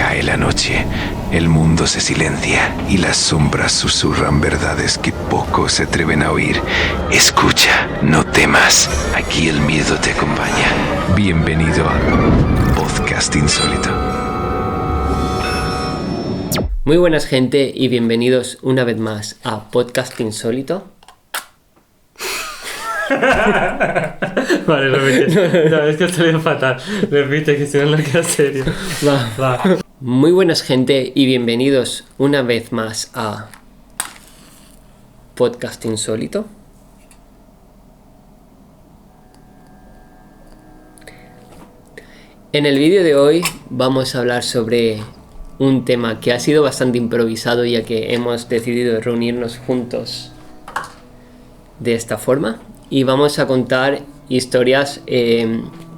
Cae la noche, el mundo se silencia y las sombras susurran verdades que pocos se atreven a oír. Escucha, no temas, aquí el miedo te acompaña. Bienvenido a Podcast Insólito. Muy buenas gente y bienvenidos una vez más a Podcast Insólito. Vale, repite. No, es que estoy bien fatal. Repite, que si no queda serio. Va. Muy buenas gente y bienvenidos una vez más a Podcast Insólito. En el vídeo de hoy vamos a hablar sobre un tema que ha sido bastante improvisado, ya que hemos decidido reunirnos juntos de esta forma y vamos a contar historias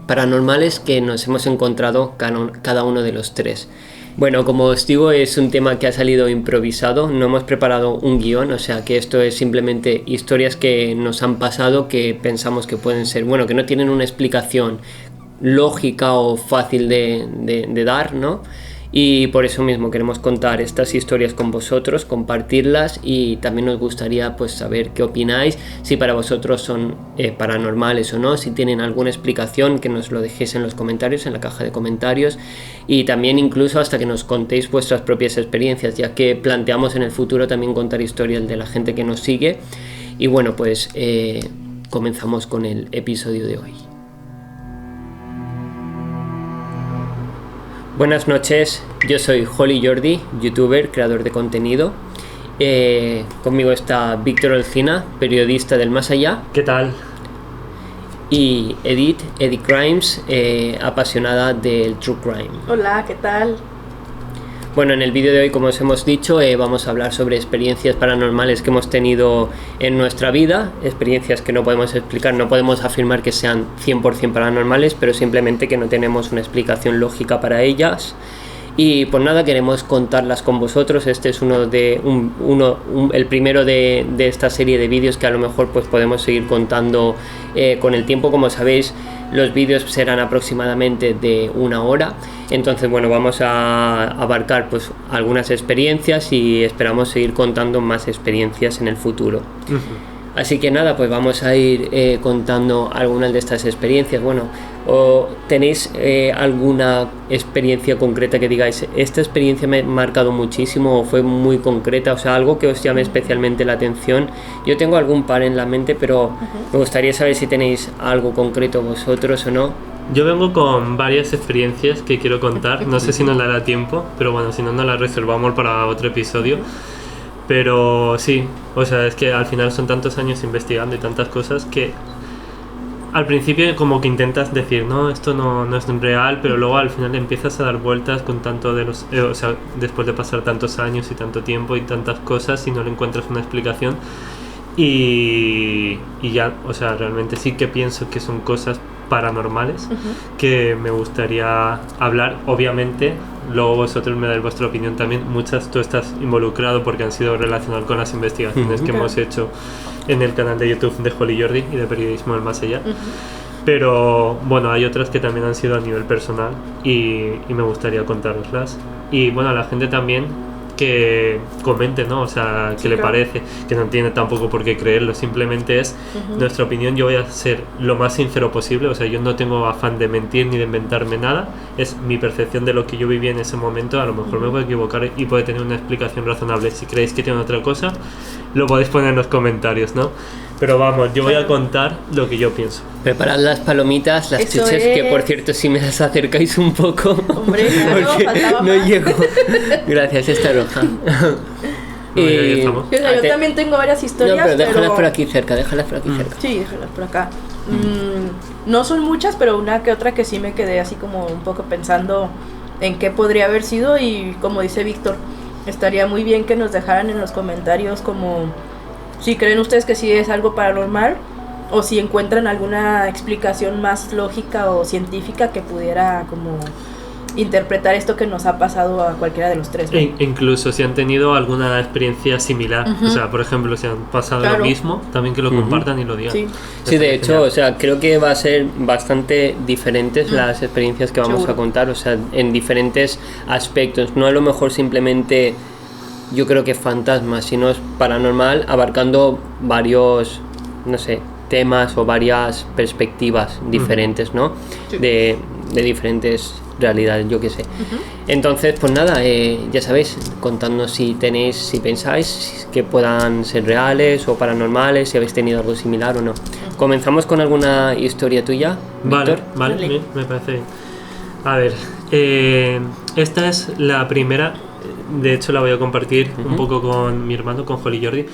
paranormales que nos hemos encontrado cada uno de los tres. Bueno, como os digo, es un tema que ha salido improvisado, no hemos preparado un guión, o sea que esto es simplemente historias que nos han pasado, que pensamos que pueden ser, bueno, que no tienen una explicación lógica o fácil de dar, ¿no? Y por eso mismo queremos contar estas historias con vosotros, compartirlas, y también nos gustaría pues saber qué opináis, si para vosotros son paranormales o no, si tienen alguna explicación, que nos lo dejéis en los comentarios, en la caja de comentarios, y también incluso hasta que nos contéis vuestras propias experiencias, ya que planteamos en el futuro también contar historias de la gente que nos sigue. Y bueno, pues comenzamos con el episodio de hoy. Buenas noches, yo soy Holly Jordi, youtuber, creador de contenido. Conmigo está Víctor Olcina, periodista del Más Allá. ¿Qué tal? Y Edith Crimes, apasionada del True Crime. Hola, ¿qué tal? Bueno, en el vídeo de hoy, como os hemos dicho, vamos a hablar sobre experiencias paranormales que hemos tenido en nuestra vida, experiencias que no podemos explicar, no podemos afirmar que sean 100% paranormales, pero simplemente que no tenemos una explicación lógica para ellas. Y pues nada, queremos contarlas con vosotros. Este es el primero de esta serie de vídeos que a lo mejor pues podemos seguir contando con el tiempo. Como sabéis, los vídeos serán aproximadamente de 1 hora. Entonces, bueno, vamos a abarcar pues algunas experiencias y esperamos seguir contando más experiencias en el futuro. Así que nada, pues vamos a ir contando algunas de estas experiencias. Bueno, ¿tenéis alguna experiencia concreta que digáis, esta experiencia me ha marcado muchísimo o fue muy concreta? O sea, algo que os llame especialmente la atención. Yo tengo algún par en la mente, pero me gustaría saber si tenéis algo concreto vosotros o no. Yo vengo con varias experiencias que quiero contar. No sé si nos dará tiempo, pero bueno, si no, nos las reservamos para otro episodio. Pero sí, o sea, es que al final son tantos años investigando y tantas cosas que al principio como que intentas decir, no, esto no es real, pero luego al final empiezas a dar vueltas con tanto de los... o sea, después de pasar tantos años y tanto tiempo y tantas cosas y no le encuentras una explicación. Y ya, o sea, realmente sí que pienso que son cosas paranormales que me gustaría hablar. Obviamente, luego vosotros me dais vuestra opinión también. Muchas tú estás involucrado porque han sido relacionadas con las investigaciones que hemos hecho en el canal de YouTube de Holly Jordi y de Periodismo del Más Allá. Pero bueno, hay otras que también han sido a nivel personal y me gustaría contároslas. Y bueno, a la gente también que comente, ¿no? O sea, qué le parece, que no tiene tampoco por qué creerlo, simplemente es nuestra opinión. Yo voy a ser lo más sincero posible, o sea, yo no tengo afán de mentir ni de inventarme nada, es mi percepción de lo que yo viví en ese momento. A lo mejor me puedo equivocar y puede tener una explicación razonable. Si creéis que tiene otra cosa, lo podéis poner en los comentarios, ¿no? Pero vamos, yo voy a contar lo que yo pienso. Preparad las palomitas, las Eso chuches, es. que por cierto, si me las acercáis un poco, Hombre, claro, porque faltaba no más. llego. Gracias, esta roja. Ahí estamos. Yo también tengo varias historias, No, pero déjalas por aquí cerca, cerca. Sí, déjalas por acá. No son muchas, pero una que otra que sí me quedé así como un poco pensando en qué podría haber sido. Y como dice Víctor, estaría muy bien que nos dejaran en los comentarios como si creen ustedes que sí es algo paranormal o si encuentran alguna explicación más lógica o científica que pudiera como interpretar esto que nos ha pasado a cualquiera de los tres, ¿no? Incluso si han tenido alguna experiencia similar, o sea, por ejemplo, si han pasado lo mismo, también que lo compartan y lo digan. Sí, de hecho, o sea, creo que va a ser bastante diferentes las experiencias que vamos a contar, o sea, en diferentes aspectos, no a lo mejor simplemente yo creo que fantasmas, sino es paranormal, abarcando varios, no sé, temas o varias perspectivas diferentes, ¿no? Sí. De diferentes realidades, yo qué sé. Entonces, pues nada, ya sabéis, contadnos si pensáis que puedan ser reales o paranormales, si habéis tenido algo similar o no. ¿Comenzamos con alguna historia tuya, Víctor? Vale, me parece bien. A ver, esta es la primera, de hecho la voy a compartir un poco con mi hermano, con Joli Jordi,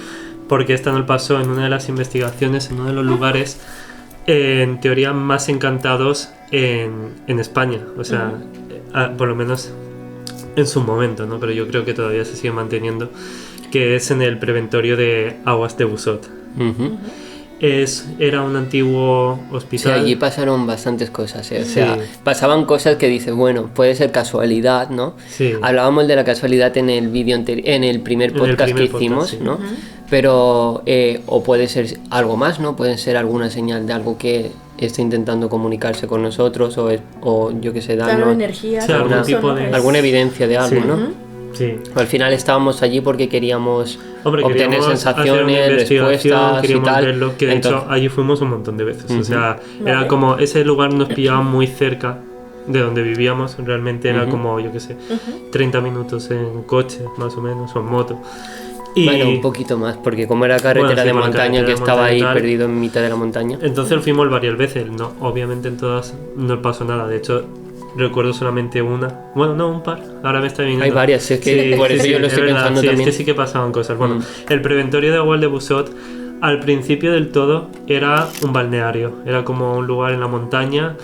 porque esta nos pasó en una de las investigaciones, en uno de los lugares en teoría más encantados en España, o sea, por lo menos en su momento, ¿no? Pero yo creo que todavía se sigue manteniendo, que es en el preventorio de Aguas de Busot. Era un antiguo hospital. Sí, allí pasaron bastantes cosas, o sea, pasaban cosas que dices, bueno, puede ser casualidad, ¿no? Sí. Hablábamos de la casualidad en el vídeo en el primer podcast que hicimos, ¿no? Pero, o puede ser algo más, ¿no? Puede ser alguna señal de algo que está intentando comunicarse con nosotros o yo qué sé, darnos energía, alguna evidencia de algo, ¿no? Sí. Al final estábamos allí porque queríamos obtener sensaciones, respuestas y tal. Verlo, que de hecho allí fuimos un montón de veces. O sea, era como ese lugar nos pillaba muy cerca de donde vivíamos. Realmente era como, yo qué sé, 30 minutos en coche, más o menos, o en moto. Y bueno, un poquito más, porque como era carretera de montaña, que estaba ahí perdido en mitad de la montaña. Entonces fuimos varias veces. No, obviamente en todas no pasó nada. De hecho, recuerdo solamente una. Bueno, no, un par. Ahora me está viniendo. Hay varias, es que por eso yo lo estoy pensando también. Es que sí que pasaban cosas. Bueno, el preventorio de Aguas de Busot, al principio del todo, era un balneario. Era como un lugar en la montaña.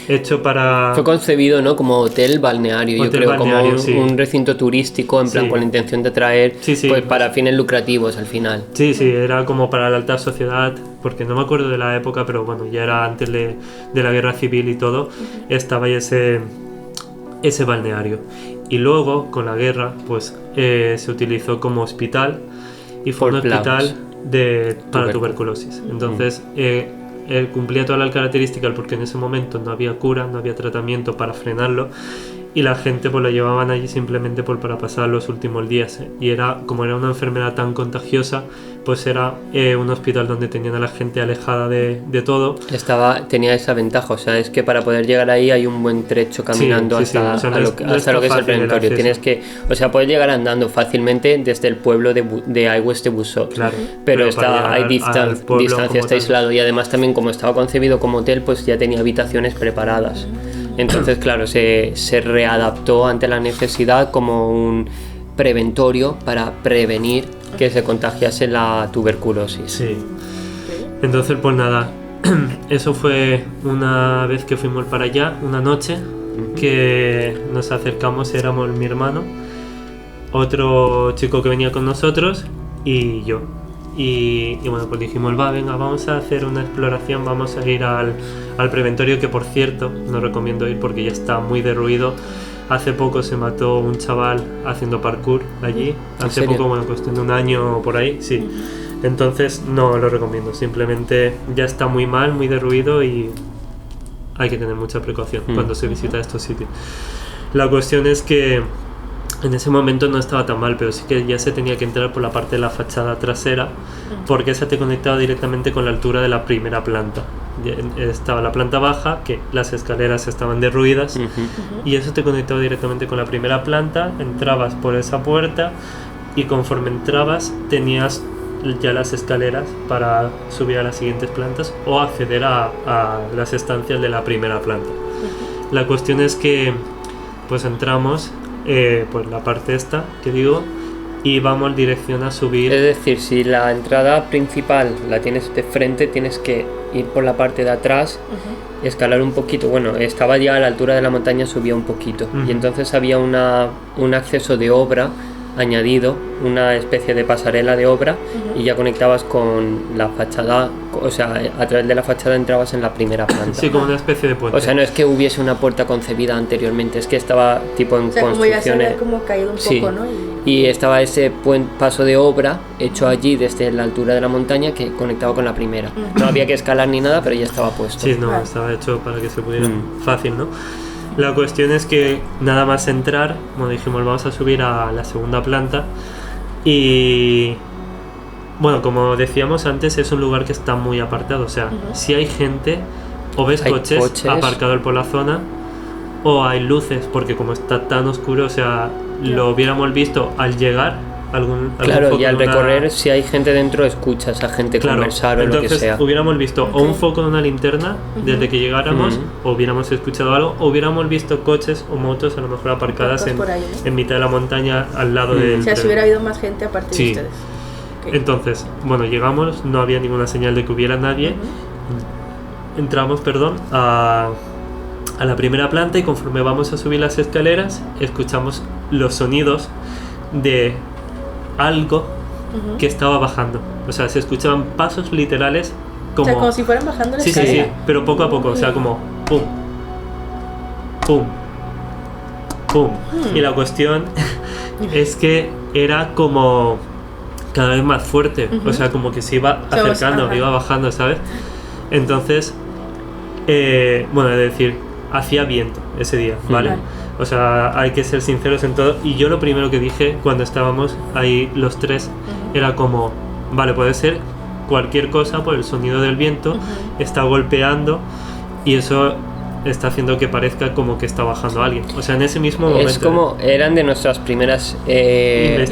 Hecho para... Fue concebido, ¿no? Como hotel balneario, yo creo, balneario, como un recinto turístico, en plan, con la intención de atraer, pues para fines lucrativos al final. Sí, era como para la alta sociedad, porque no me acuerdo de la época, pero bueno, ya era antes de la guerra civil y todo, estaba ahí ese balneario. Y luego, con la guerra, pues se utilizó como hospital, y fue un hospital para tuberculosis. Entonces... cumplía todas las características porque en ese momento no había cura, no había tratamiento para frenarlo y la gente pues lo llevaban allí simplemente para pasar los últimos días y como era una enfermedad tan contagiosa, pues era un hospital donde tenían a la gente alejada de todo. Tenía esa ventaja, o sea, es que para poder llegar ahí hay un buen trecho caminando hasta lo que es el preventorio. Tienes que, o sea, puedes llegar andando fácilmente desde el pueblo de Aigües de Busot, claro, pero hay distancia, está aislado y además también como estaba concebido como hotel, pues ya tenía habitaciones preparadas. Entonces, claro, se readaptó ante la necesidad como un preventorio para prevenir que se contagiase la tuberculosis. Sí. Entonces, pues nada, eso fue una vez que fuimos para allá, una noche que nos acercamos, éramos mi hermano, otro chico que venía con nosotros y yo. Y bueno, pues dijimos, venga, vamos a hacer una exploración, vamos a ir al preventorio, que por cierto no recomiendo ir porque ya está muy derruido. Hace poco se mató un chaval haciendo parkour allí, hace poco, bueno, cuestión de un año o por ahí, sí. Entonces no lo recomiendo, simplemente ya está muy mal, muy derruido y hay que tener mucha precaución cuando se visita estos sitios. La cuestión es que en ese momento no estaba tan mal, pero sí que ya se tenía que entrar por la parte de la fachada trasera porque esa te conectaba directamente con la altura de la primera planta. Estaba la planta baja, que las escaleras estaban derruidas y eso te conectaba directamente con la primera planta, entrabas por esa puerta y conforme entrabas tenías ya las escaleras para subir a las siguientes plantas o acceder a las estancias de la primera planta. La cuestión es que pues entramos por la parte esta que digo y vamos en dirección a subir. Es decir, si la entrada principal la tienes de frente, tienes que ir por la parte de atrás, escalar un poquito. Bueno, estaba ya a la altura de la montaña, subía un poquito y entonces había un acceso de obra añadido, una especie de pasarela de obra y ya conectabas con la fachada, o sea, a través de la fachada entrabas en la primera planta. Sí, como una especie de puente. O sea, no es que hubiese una puerta concebida anteriormente, es que estaba tipo en como ya se construcciones. había como caído un Sí. poco, ¿no? Y estaba ese paso de obra hecho allí desde la altura de la montaña que conectaba con la primera. No había que escalar ni nada, pero ya estaba puesto. Sí, no, Vale. estaba hecho para que se pudiera fácil, ¿no? La cuestión es que nada más entrar, como dijimos, vamos a subir a la segunda planta y... Bueno, como decíamos antes, es un lugar que está muy apartado, o sea, si hay gente, o ves Hay coches aparcados por la zona, o hay luces, porque como está tan oscuro, o sea, lo hubiéramos visto al llegar, algún Claro, foco y al en una- recorrer, si hay gente dentro, escuchas a gente Claro, conversar o lo entonces que sea. hubiéramos visto o Ok. un foco en una linterna desde que llegáramos, o hubiéramos escuchado algo, o hubiéramos visto coches o motos a lo mejor aparcadas Aparcados por ahí, ¿no? en mitad de la montaña al lado del O sea, si tren. hubiera habido más gente aparte Sí. de ustedes. Ok. Entonces, bueno, llegamos, no había ninguna señal de que hubiera nadie. Entramos, perdón, a la primera planta y conforme vamos a subir las escaleras, escuchamos los sonidos de algo que estaba bajando. O sea, se escuchaban pasos literales como... O sea, como si fueran bajando la Sí, sí, sí, escalera. pero poco a poco, o sea, como pum, pum, pum. Y la cuestión es que era como cada vez más fuerte, o sea, como que se iba sea, acercando, ajá. iba bajando, ¿sabes? Entonces, bueno, es decir, hacía viento ese día, ¿vale? Vale. O sea, hay que ser sinceros en todo. Y yo lo primero que dije cuando estábamos ahí los tres era como, vale, puede ser cualquier cosa por el sonido del viento, está golpeando y eso está haciendo que parezca como que está bajando alguien. O sea, en ese mismo momento. Es como, eran de nuestras primeras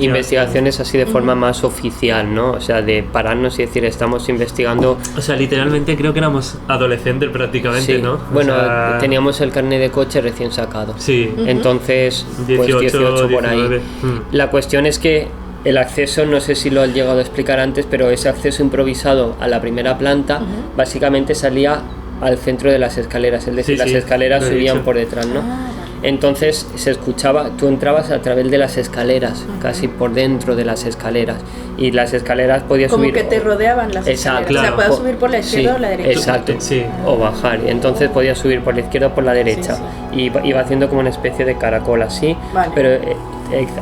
investigaciones así de forma más oficial, ¿no? O sea, de pararnos y decir, estamos investigando. O sea, literalmente creo que éramos adolescentes prácticamente, Sí. ¿no? O Bueno, sea, teníamos el carnet de coche recién sacado. Sí. Entonces, 18, pues 18 por ahí. 19. La cuestión es que el acceso, no sé si lo has llegado a explicar antes, pero ese acceso improvisado a la primera planta básicamente salía al centro de las escaleras, es decir, Sí, las sí, escaleras lo he subían dicho. por detrás, ¿no? Ah, vale. Entonces se escuchaba, tú entrabas a través de las escaleras, casi por dentro de las escaleras, y las escaleras podías Como subir. que te rodeaban las Exacto, escaleras. O sea, claro. puedes subir por la izquierda Sí, o la derecha. Exacto, Sí. o bajar, y entonces podías subir por la izquierda o por la derecha, Sí, y iba haciendo como una especie de caracol así, Vale. pero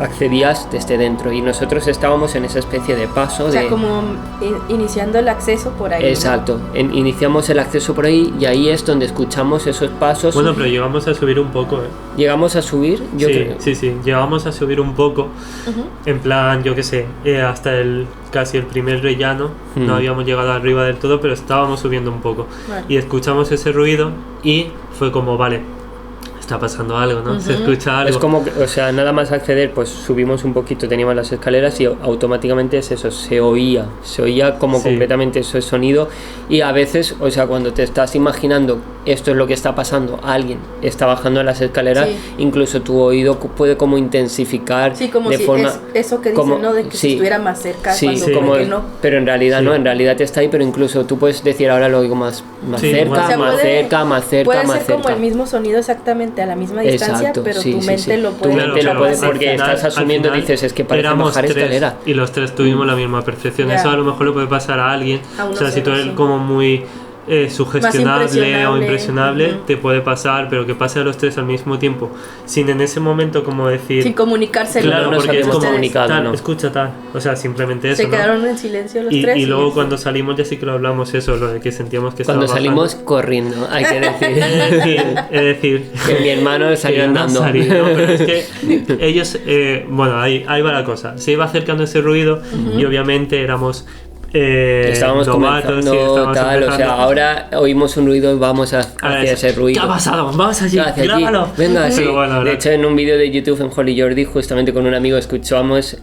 accedías desde dentro, y nosotros estábamos en esa especie de paso O sea, de... como iniciando el acceso por ahí. ¿no? Exacto, iniciamos el acceso por ahí y ahí es donde escuchamos esos pasos. Bueno, pero llegamos a subir un poco, ¿eh? Llegamos a subir, yo sí, creo. sí, llegamos a subir un poco, en plan, yo qué sé, hasta casi el primer rellano, no habíamos llegado arriba del todo, pero estábamos subiendo un poco. Vale. Y escuchamos ese ruido y fue como, vale, está pasando algo, ¿no? Se escucha algo. Es como que, o sea, nada más acceder, pues subimos un poquito, teníamos las escaleras y automáticamente es eso, se oía como Sí. completamente ese sonido, y a veces, o sea, cuando te estás imaginando esto es lo que está pasando, alguien está bajando las escaleras, Sí. incluso tu oído puede como intensificar Sí, como de si forma... es eso que dicen, como- ¿no? De que sí. si estuviera más cerca, Sí, cuando sí. como como que es- no. pero en realidad Sí. no, en realidad está ahí, pero incluso tú puedes decir ahora lo oigo más Sí, cerca, o sea, más puede- cerca, más cerca, Puede más ser cerca. como el mismo sonido exactamente a la misma distancia, Exacto, pero sí, tu sí, mente sí. lo Tu puede mente lo escuchar puede más porque cerca. estás asumiendo, al final, dices, es que parece éramos bajar tres escalera. y los tres tuvimos la misma percepción. Ya. Eso a lo mejor le puede pasar a alguien. A O uno sea, si tú solo, eres sí. como muy sugestionable o impresionable. impresionable, te puede pasar, pero que pase a los tres al mismo tiempo, sin en ese momento como decir... Sin comunicarse. Claro, no nos porque es habíamos como comunicado, tal, ¿no? escucha tal, o sea, simplemente eso, Se ¿no? quedaron en silencio los y, tres. y luego es- cuando salimos ya sí que lo hablamos eso, lo de que sentíamos que Cuando estaba salimos bajando. corriendo, hay que Es decir, que mi hermano salió que no andando. salí, ¿no? Pero es que ellos, bueno, ahí va la cosa. Se iba acercando ese ruido y obviamente éramos Estábamos novatos y comenzando estábamos tal, o sea, empezando. ahora oímos un ruido y vamos Ahora hacia es, ese ruido. ¿qué ha pasado? Vamos allí, Hacia allí. grábalo. Venga, sí. Pero bueno, De ahora- hecho, en un vídeo de YouTube en Holly Jordi, justamente con un amigo, escuchamos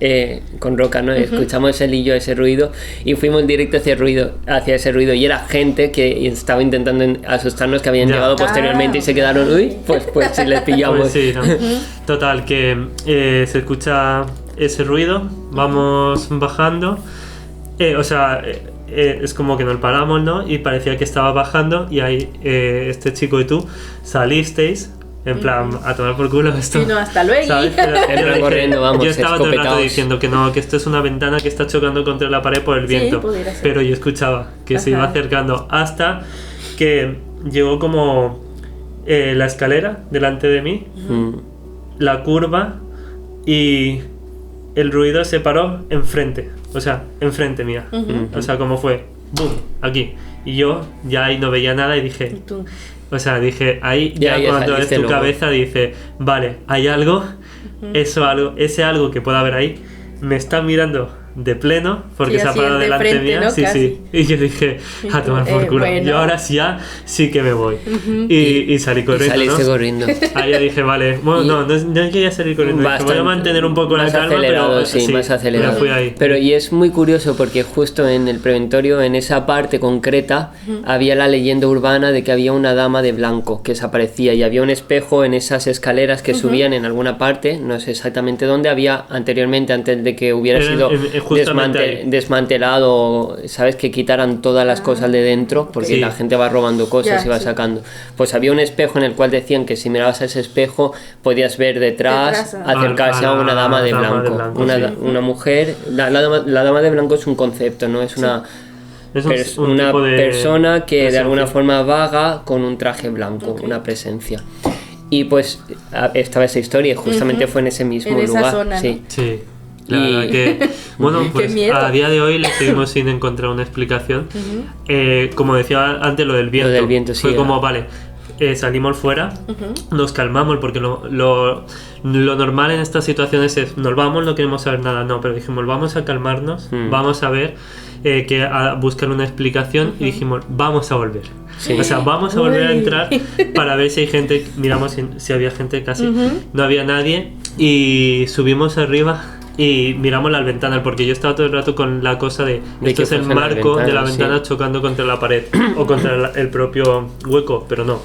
con Roca, ¿no? Escuchamos él y yo ese ruido y fuimos en directo hacia ese ruido y era gente que estaba intentando asustarnos, que habían Ya. llegado posteriormente y se quedaron, uy, pues si les pillamos. Pues sí, ¿no? Total, que se escucha ese ruido, vamos bajando, o sea, es como que nos paramos, ¿no? Y parecía que estaba bajando y ahí este chico y tú salisteis En plan, a tomar por culo esto. Sí, no, hasta luego. ¿Sabes? Pero En plan yo dije- corriendo, vamos, yo estaba todo el rato escopetados. diciendo que no, que esto es una ventana que está chocando contra la pared por el Sí, viento. pudiera ser. Pero yo escuchaba que se iba Ajá. acercando hasta que llegó como la escalera delante de mí, Mm. la curva, y el ruido se paró enfrente. O sea, enfrente mía. O sea, como fue, ¡boom! Aquí. Y yo ya ahí no veía nada y Y dije, tú, o sea, dije, ahí Ya, ya, ya cuando es saliste tu luego. cabeza dice, vale, hay algo, ese algo que pueda haber ahí, me está mirando de pleno, porque Sí, se ha así parado de delante frente, mía, ¿no? sí, Casi. sí, y yo dije, Y a tú, tomar por culo, bueno. yo ahora sí que me voy, y salí Y corriendo, saliste ¿no? corriendo. Ahí ya dije, vale, bueno, Y- no quería salir corriendo, dije, voy a Bastante- mantener un poco la más calma, acelerado, pero sí, más acelerado. me fui ahí. Pero y es muy curioso porque justo en el preventorio, en esa parte concreta, había la leyenda urbana de que había una dama de blanco que desaparecía y había un espejo en esas escaleras que subían en alguna parte, no sé exactamente dónde, había anteriormente, antes de que hubiera Era sido justamente ahí. desmantelado, sabes, que quitaran todas las cosas de dentro, porque Sí. la gente va robando cosas Ya, y va sí. sacando. Pues había un espejo en el cual decían que si mirabas a ese espejo podías ver detrás Detrás, acercarse a a la una dama de dama de blanco, blanco, una, sí. una mujer. La dama de blanco es un concepto, no es una, Es una tipo de persona que de presencia. alguna forma vaga con un traje blanco, una presencia. Y pues estaba esa historia y justamente fue en ese mismo En esa lugar. zona, ¿no? Sí. Sí, la Y- verdad que, bueno, Qué pues miedo. a día de hoy le seguimos sin encontrar una explicación. Como decía antes, lo del viento. Lo del viento, sí, Fue era. como, vale, salimos fuera, nos calmamos, porque lo normal en estas situaciones es, nos vamos, no queremos saber nada, no, pero dijimos, vamos a calmarnos, vamos a ver, a buscar una explicación, y dijimos, vamos a volver. Sí. O sea, vamos a volver a Uy. entrar para ver si hay gente, miramos si había gente casi, no había nadie, y subimos arriba y miramos las ventanas, porque yo estaba todo el rato con la cosa de De esto que es el fuesen las marco de la ventanas, sí. ventana chocando contra la pared o contra el propio hueco, pero no.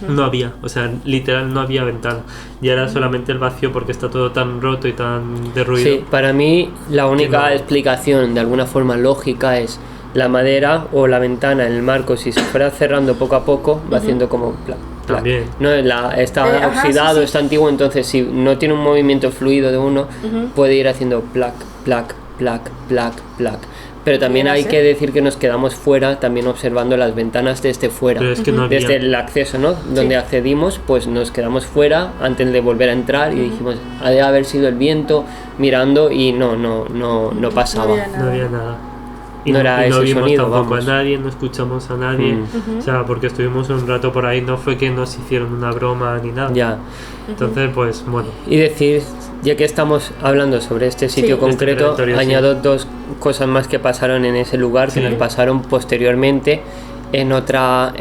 No había, o sea, literal no había ventana, ya era solamente el vacío porque está todo tan roto y tan derruido. Sí, para mí la única no. explicación de alguna forma lógica es la madera o la ventana, el marco, si se fuera cerrando poco a poco, va haciendo como plac, plac. También. No, está Ajá, oxidado, sí, sí. está antiguo, entonces si no tiene un movimiento fluido de uno, puede ir haciendo plac, plac, plac, plac, plac. Pero también Pudiera hay ser. que decir que nos quedamos fuera, también observando las ventanas desde fuera. Pero es que no había. Desde el acceso, ¿no? Donde accedimos, pues nos quedamos fuera antes de volver a entrar y dijimos, ha de haber sido el viento mirando y no pasaba. había No había nada. No era y no ese vimos sonido, tampoco vamos. a nadie, no escuchamos a nadie. O sea, porque estuvimos un rato por ahí, no fue que nos hicieron una broma ni nada. Ya. Entonces, pues bueno. Y decir, ya que estamos hablando sobre este sitio Sí. concreto, Este territorio, añado dos cosas más que pasaron en ese lugar, que Sí. nos pasaron posteriormente en otra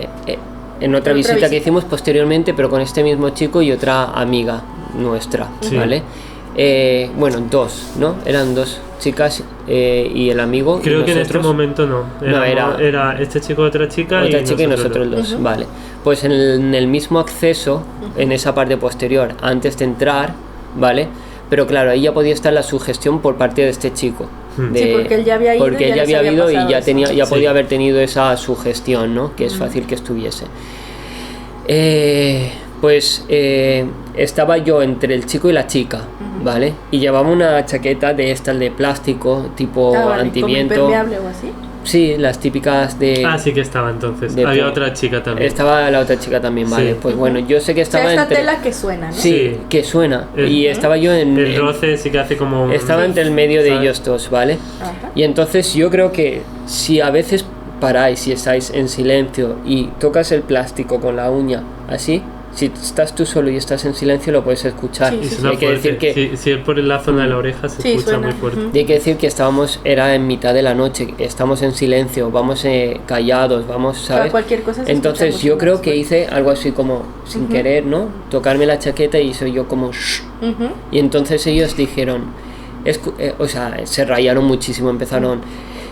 visita visita. que hicimos posteriormente, pero con este mismo chico y otra amiga nuestra, Sí. ¿vale? Bueno, dos, ¿no? Eran dos chicas y el amigo. Creo y que en este nosotros. momento no. No, Era este chico, otra chica, Otra chica y nosotros dos, vale. Pues en el mismo acceso, en esa parte posterior, antes de entrar, ¿vale? Pero claro, ahí ya podía estar la sugestión por parte de este chico. Sí, porque él ya había ido, Porque ya él ya les había había ido y pasado ya eso. tenía, ya Sí. podía haber tenido esa sugestión, ¿no? Que es fácil que estuviese. Pues estaba yo entre el chico y la chica, ¿vale? Y llevaba una chaqueta de estas de plástico, tipo Ah, vale, antiviento. como impermeable o así. Sí, las típicas de... Ah, sí que estaba entonces. de Había po- otra chica también. Estaba la otra chica también, ¿vale? Sí. Pues bueno, yo sé que O sea, estaba esta entre... tela que suena, ¿no? Sí, Sí. que suena. El- Y estaba yo El roce sí que hace como un... Estaba entre el medio de ¿sabes? ellos dos, ¿vale? Ajá. Y entonces yo creo que si a veces paráis y estáis en silencio y tocas el plástico con la uña así, si estás tú solo y estás en silencio lo puedes escuchar. Sí, Y sí, suena Hay que fuerte. decir que Si es por la zona de la oreja se Sí, escucha suena. muy fuerte. y hay que decir que era en mitad de la noche, estamos en silencio, vamos callados, vamos, ¿sabes? cualquier cosa se Entonces escucha yo mucho creo más que hice algo así como sin querer, ¿no? Tocarme la chaqueta y soy yo como "Shh". Ujú. Y entonces ellos dijeron, o sea, se rayaron muchísimo, empezaron,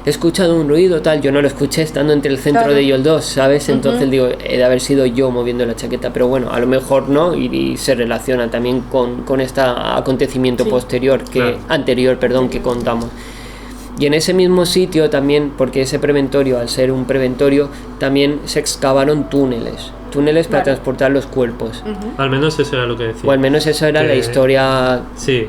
he escuchado un ruido tal, yo no lo escuché estando entre el centro Claro. de ellos dos, ¿sabes? Entonces digo, he de haber sido yo moviendo la chaqueta, pero bueno, a lo mejor no, y se relaciona también con este acontecimiento Sí. anterior, que contamos. Y en ese mismo sitio también, porque ese preventorio, al ser un preventorio, también se excavaron túneles, túneles para Vale. transportar los cuerpos. Al menos eso era lo que decía. O al menos eso era Que- la historia, Sí,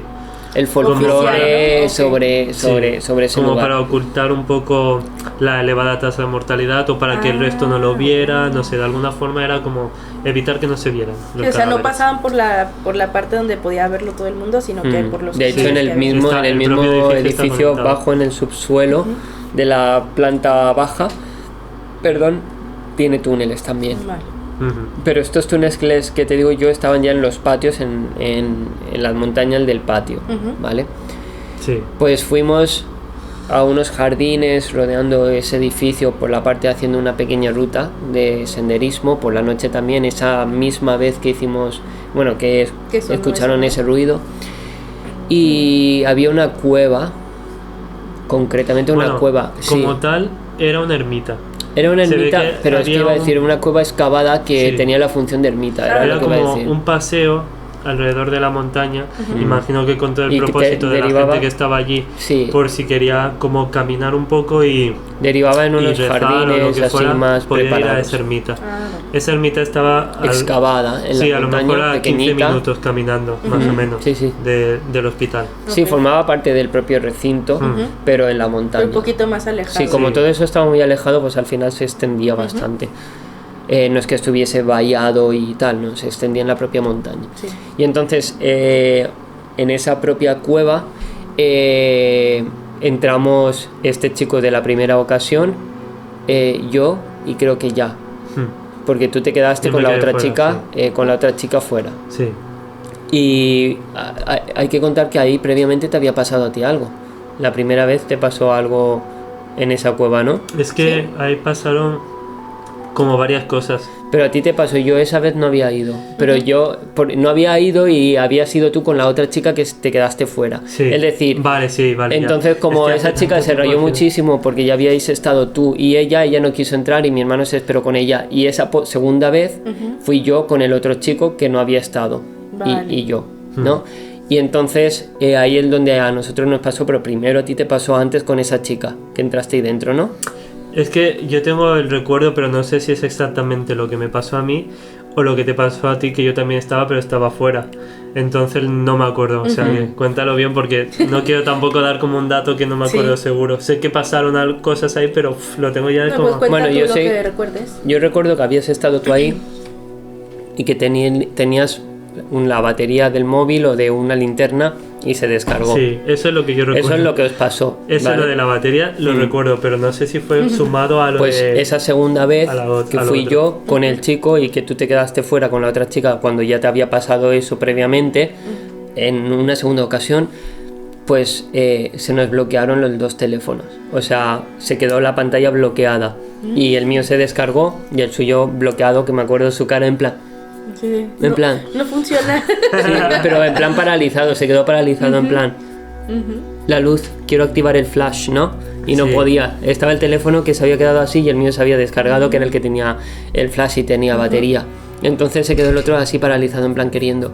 el folclore Oficial, ¿no? Ok. sobre ese como lugar. para ocultar un poco la elevada tasa de mortalidad o para que el resto no lo viera, no sé, de alguna forma era como evitar que no se vieran los Sí, o sea, no cadáveres. pasaban por la parte donde podía verlo todo el mundo, sino que por los De hecho, túneles en que el había. mismo, Está- en el el mismo propio edificio está edificio, conectado. bajo en el subsuelo de la planta baja, perdón, tiene túneles también. Vale. Ujú. Pero estos túneles que te digo yo estaban ya en los patios, en las montañas del patio, Ujú. ¿vale? Sí. Pues fuimos a unos jardines rodeando ese edificio por la parte, haciendo una pequeña ruta de senderismo por la noche también, esa misma vez que hicimos, bueno, que Que sonó escucharon eso, ese ruido, y había una cueva, concretamente una Bueno, cueva, como sí. tal, era una ermita. Era una se ve ermita, que pero es que había iba a un- decir una cueva excavada que Sí. tenía la función de ermita, era Era lo que iba a como decir. un paseo alrededor de la montaña. Imagino que con todo el Y que te propósito de la derivaba- gente que estaba allí, Sí. por si quería como caminar un poco y Derivaba en unos rezar o lo jardines que así fuera, más podía ir a preparados. esa ermita. Ah, vale. Esa ermita estaba Excavada en sí, la a lo montaña, mejor a 15 pequeñita. minutos caminando, más o menos, Sí, sí. del hospital. Sí, Ok. formaba parte del propio recinto, pero en la montaña. Pero un poquito más alejado. Sí, como Sí. todo eso estaba muy alejado, pues al final se extendía bastante. No es que estuviese vallado y tal, no, se extendía en la propia montaña. Sí. Y entonces, en esa propia cueva, entramos este chico de la primera ocasión, yo y creo que ya. Hmm. Porque tú te quedaste Yo con me la quedé otra fuera, chica, con la otra chica fuera. Sí. Y hay que contar que ahí previamente te había pasado a ti algo. La primera vez te pasó algo en esa cueva, ¿no? Es que ahí pasaron como varias cosas. Pero a ti te pasó, yo esa vez no había ido. Pero yo no había ido y habías ido tú con la otra chica que te quedaste fuera. Sí. Es decir, Vale, sí, vale. ya. entonces como Es que esa hace chica tanto se tiempo rayó hace- muchísimo porque ya habíais estado tú y ella no quiso entrar y mi hermano se esperó con ella. Y esa segunda vez fui yo con el otro chico que no había estado. Vale. Y yo, ¿no? Y entonces ahí es donde a nosotros nos pasó, pero primero a ti te pasó antes con esa chica que entraste ahí dentro, ¿no? Es que yo tengo el recuerdo, pero no sé si es exactamente lo que me pasó a mí o lo que te pasó a ti, que yo también estaba, pero estaba fuera. Entonces no me acuerdo, o sea, que cuéntalo bien porque no quiero tampoco dar como un dato que no me acuerdo Sí. seguro. Sé que pasaron cosas ahí, pero lo tengo ya de No, como... pues cuenta Bueno, tú yo lo sé- que recuerdes. Yo recuerdo que habías estado tú ahí y que tenías la batería del móvil o de una linterna y se descargó. Sí, eso es lo que yo recuerdo. Eso es lo que os pasó. Eso ¿vale? lo de la batería lo recuerdo, pero no sé si fue sumado a lo Pues de... esa segunda vez a la ot- que a lo fui otro. yo con el chico y que tú te quedaste fuera con la otra chica cuando ya te había pasado eso previamente, en una segunda ocasión, pues se nos bloquearon los dos teléfonos. O sea, se quedó la pantalla bloqueada y el mío se descargó y el suyo bloqueado, que me acuerdo su cara en plan... Sí. En plan. No funciona. Sí, pero en plan paralizado, se quedó paralizado en plan... La luz, quiero activar el flash, ¿no? Y no Sí. podía. Estaba el teléfono que se había quedado así y el mío se había descargado, que era el que tenía el flash y tenía batería. Entonces se quedó el otro así paralizado, en plan queriendo.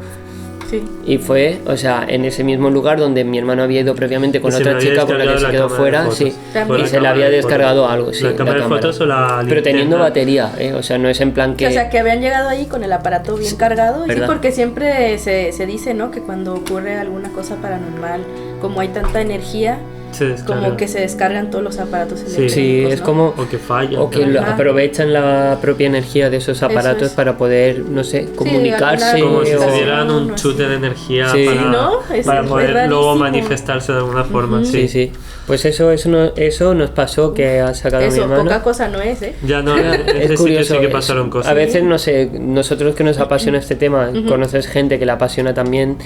Sí. Y fue, o sea, en ese mismo lugar donde mi hermano había ido previamente con Y se otra le había chica por la que descargado se la quedó cámara de fuera, fotos. sí. Fue Y la se le cámara había de descargado fotos. algo, sí. ¿La cámara de fotos o la Pero teniendo linterna? batería, o sea, no es en plan que... O sea, que habían llegado ahí con el aparato bien cargado. Y sí, ¿verdad? porque siempre se dice, ¿no? Que cuando ocurre alguna cosa paranormal, como hay tanta energía, Se descarga. como que se descargan todos los aparatos Sí. eléctricos. Sí, es ¿no? como... O que falla. O que Ajá. aprovechan la propia energía de esos aparatos es. para poder, no sé, comunicarse. alguna Como si o- se dieran un no, chute sí. de energía Sí. para, Sí, ¿no? Es para poder luego rarísimo. manifestarse de alguna forma. Sí, sí. Pues eso nos pasó que ha sacado mi Eso, hermano. poca cosa no es, ¿eh? Ya no, Es ese sitio curioso. sí que pasaron cosas. A veces, no sé, nosotros que nos apasiona este tema, conoces gente que la apasiona también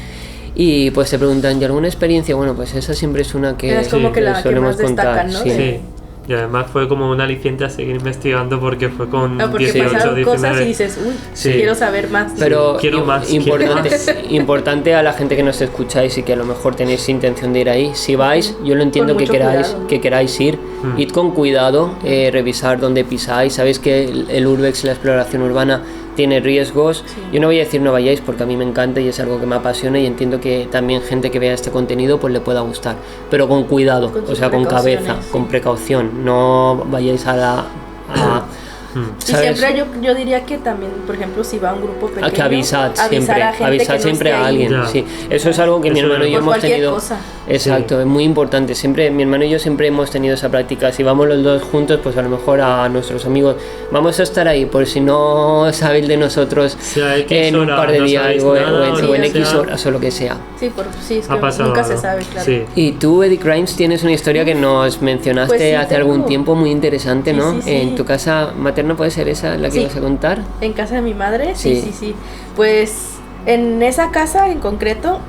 y pues te preguntan, ¿y alguna experiencia? Bueno, pues esa siempre es una que, Es como que la que solemos más destacan, contar. ¿no? Sí. Sí. Y además fue como un aliciente a seguir investigando porque fue con Ah, porque 18, pasaron 19. cosas y dices, uy, Sí. quiero saber más. Pero Quiero más, importante, quiero importante a la gente que nos escucháis y que a lo mejor tenéis intención de ir ahí. Si vais, yo lo entiendo Con que mucho queráis, cuidado. que queráis ir. Id con cuidado, revisar dónde pisáis. Sabéis que el urbex, la exploración urbana, tiene riesgos. Yo no voy a decir no vayáis porque a mí me encanta y es algo que me apasiona y entiendo que también gente que vea este contenido pues le pueda gustar. Pero con cuidado, Con o sus sea, con cabeza, precauciones, sí. con precaución. No vayáis a Y siempre yo diría que también, por ejemplo, si va un grupo pequeño, que avisar siempre, a gente avisar que no siempre esté a ahí. alguien. Ya. Sí. Eso es algo que mi hermano y yo Por hemos cualquier tenido. cosa. Exacto, Sí. es muy importante. Siempre, mi hermano y yo siempre hemos tenido esa práctica. Si vamos los dos juntos, pues a lo mejor a nuestros amigos, vamos a estar ahí, por si no sabéis de nosotros Si a X en un hora par de no días sabéis o nada, en, o o en lo que X sea, horas o lo que sea. Sí, sí, es ha que pasado nunca algo. se sabe, claro. Sí. Y tú, Eddie Grimes, tienes una historia que nos mencionaste Pues sí, hace tengo. algún tiempo muy interesante, Sí, ¿no? sí, sí. En tu casa materna, ¿puede ser esa la que Sí. ibas a contar? En casa de mi madre, Sí. sí. Pues en esa casa en concreto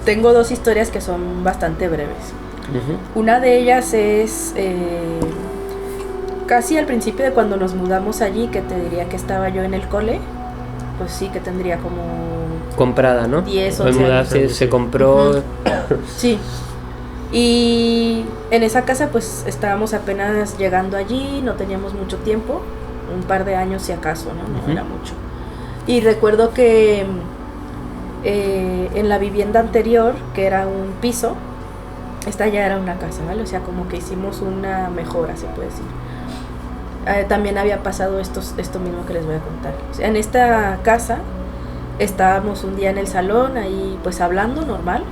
tengo dos historias que son bastante breves. Ujú. Una de ellas es casi al principio de cuando nos mudamos allí, que te diría que estaba yo en el cole, pues sí, que tendría como... Comprada, ¿no? 10, Al 11 mudarse años. se compró. Ujú. Sí. Y en esa casa pues estábamos apenas llegando allí, no teníamos mucho tiempo, un par de años si acaso, ¿no? No Ujú. era mucho. Y recuerdo que en la vivienda anterior, que era un piso, esta ya era una casa, ¿vale? O sea, como que hicimos una mejora, se puede decir. También había pasado esto mismo que les voy a contar. O sea, en esta casa estábamos un día en el salón, ahí pues hablando normal,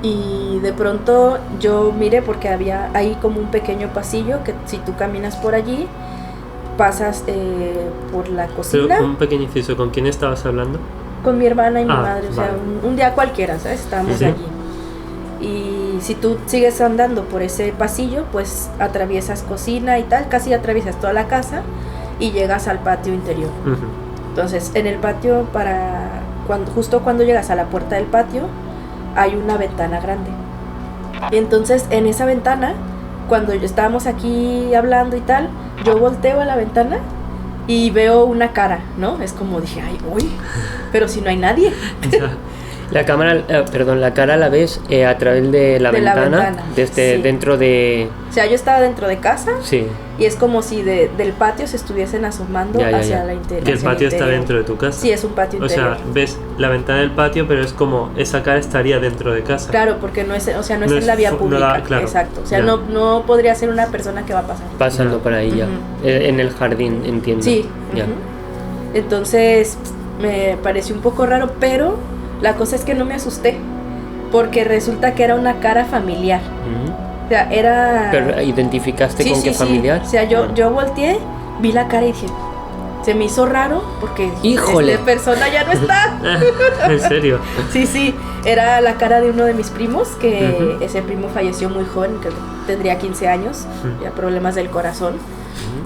y de pronto yo miré porque había ahí como un pequeño pasillo que si tú caminas por allí, pasas por la cocina. Pero un pequeño inciso, ¿con quién estabas hablando? Con mi hermana y mi Ah, madre, o sea, vale. un día cualquiera, ¿sabes? Estábamos Sí. allí. Y si tú sigues andando por ese pasillo, pues atraviesas cocina y tal, casi atraviesas toda la casa y llegas al patio interior. Ujú. Entonces, en el patio, justo cuando llegas a la puerta del patio, hay una ventana grande. Y entonces, en esa ventana, cuando estábamos aquí hablando y tal, yo volteo a la ventana y veo una cara, ¿no? Es como dije, ay, uy, pero si no hay nadie. Ya. La cámara, la cara la ves a través de la De la ventana, ventana, desde sí. dentro de... O sea, yo estaba dentro de casa Sí, y es como si del patio se estuviesen asomando Ya, hacia ya. la interior. Que el patio está dentro de tu casa. Sí, es un patio O interior. sea, ves la ventana del patio, pero es como esa cara estaría dentro de casa. Claro, porque no es, o sea, no No es en la es vía no pública. claro, Exacto. O sea, ya. no podría ser una persona que va a pasar. pasando Ya. por ahí ya. Ujú. En el jardín, entiendo. Sí. Ya. Ujú. Entonces, me pareció un poco raro, pero la cosa es que no me asusté, porque resulta que era una cara familiar. Ujú. O sea, era... Pero ¿identificaste Sí, con sí, qué sí. familiar? O sea, yo volteé, vi la cara y dije, se me hizo raro porque ¡Híjole! esta persona ya no está. ¿En serio? Sí, era la cara de uno de mis primos, que Ujú. ese primo falleció muy joven, que tendría 15 años, Ujú. ya problemas del corazón.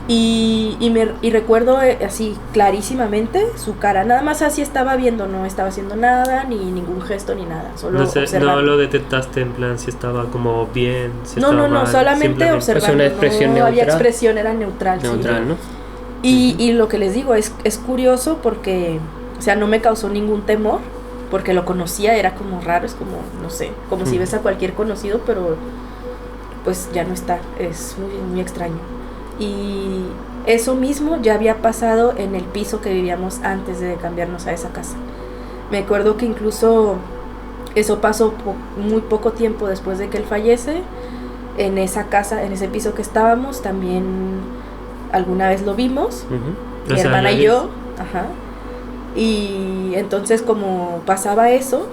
Y recuerdo así clarísimamente su cara, nada más así estaba viendo, no estaba haciendo nada, ni ningún gesto ni nada, solo No sé, observando. no lo detectaste en plan si estaba como bien, si No, estaba mal, solamente simplemente- observando, Pues una expresión no había neutral. expresión, era neutral. sí. Neutral, ¿no? Y lo que les digo es curioso porque, o sea, no me causó ningún temor, porque lo conocía, era como raro, es como, no sé, como si ves a cualquier conocido, pero pues ya no está, es muy, muy extraño. Y eso mismo ya había pasado en el piso que vivíamos antes de cambiarnos a esa casa. Me acuerdo que incluso eso pasó muy poco tiempo después de que él fallece. En esa casa, en ese piso que estábamos, también alguna vez lo vimos, Ujú. O mi sea, hermana ya y yo. Ajá. Y entonces como pasaba eso,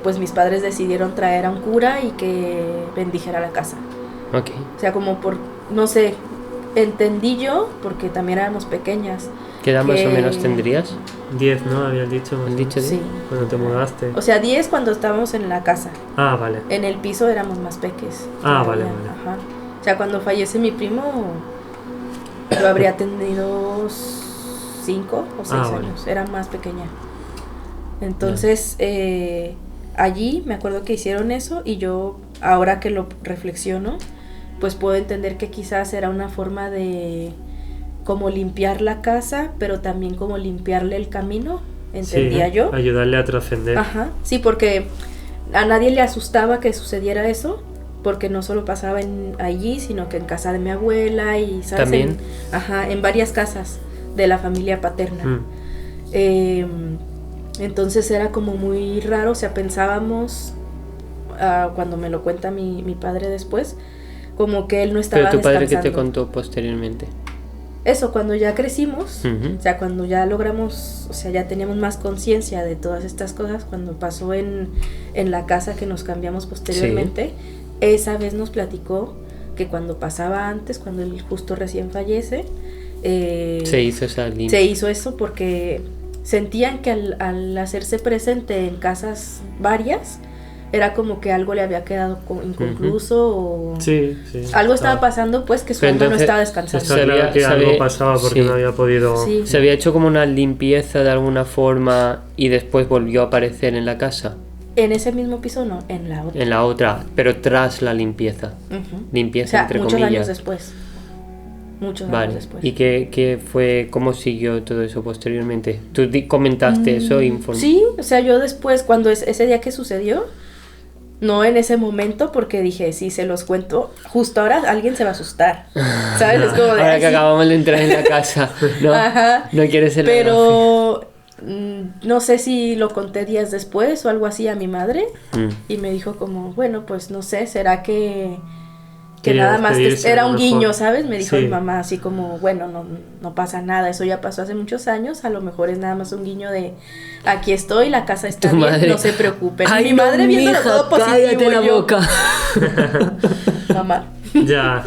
pues mis padres decidieron traer a un cura y que bendijera la casa. Ok. O sea, como por, no sé, entendí yo, porque también éramos pequeñas. ¿Qué edad más o Que- menos tendrías? 10, ¿no? Habías dicho. más ¿Has o dicho menos. Sí. 10? Cuando te mudaste. O sea, 10 cuando estábamos en la casa. Ah, vale. En el piso éramos más peques. Ah, todavía. vale. Ajá. O sea, cuando fallece mi primo, yo habría tenido 5 o 6 vale. años. Era más pequeña. Entonces, allí me acuerdo que hicieron eso y yo, ahora que lo reflexiono, pues puedo entender que quizás era una forma de como limpiar la casa, pero también como limpiarle el camino, entendía Sí, yo. ayudarle a trascender. Ajá, sí, porque a nadie le asustaba que sucediera eso, porque no solo pasaba allí, sino que en casa de mi abuela y, ¿sabes? También. En varias casas de la familia paterna. Mm. Entonces era como muy raro, o sea, pensábamos, cuando me lo cuenta mi padre después, como que él no estaba Pero tu padre, ¿qué te descansando. contó posteriormente? eso, cuando ya crecimos, Ujú. o sea, cuando ya logramos, o sea, ya teníamos más conciencia de todas estas cosas, cuando pasó en la casa que nos cambiamos posteriormente, esa vez nos platicó que cuando pasaba antes, cuando él justo recién fallece, Se hizo esa línea. se hizo eso porque sentían que al hacerse presente en casas varias, era como que algo le había quedado inconcluso o Sí. algo estaba pasando, pues que su Pero alma no entonces, estaba descansando. Está claro que Sabía- algo pasaba porque sí. no había podido... Sí. Se había hecho como una limpieza de alguna forma y después volvió a aparecer en la casa. En ese mismo piso no, en la otra. En la otra, pero tras la limpieza. Ujú. Limpieza O sea, entre muchos comillas. años después. Muchos años Vale. después. ¿Y qué fue, cómo siguió todo eso posteriormente? ¿Tú comentaste eso? Sí, o sea, yo después, cuando ese día que sucedió, no en ese momento, porque dije, si se los cuento, justo ahora alguien se va a asustar. ¿Sabes? Es como de, Ahora "Ay, que sí". acabamos de entrar en la casa, ¿no? Ajá. No quieres ser la Pero no sé si lo conté días después o algo así a mi madre. Mm. Y me dijo como, bueno, pues no sé, ¿será que Quería nada más despedirse, era a lo un mejor. guiño, ¿sabes? Me dijo Sí. mi mamá así como, bueno, no pasa nada, eso ya pasó hace muchos años, a lo mejor es nada más un guiño de, aquí estoy, la casa está Tu bien, madre. no se preocupen. Ay, mi madre no, viéndolo mija, todo positivo. cállate la yo, boca. Mamá. Ya.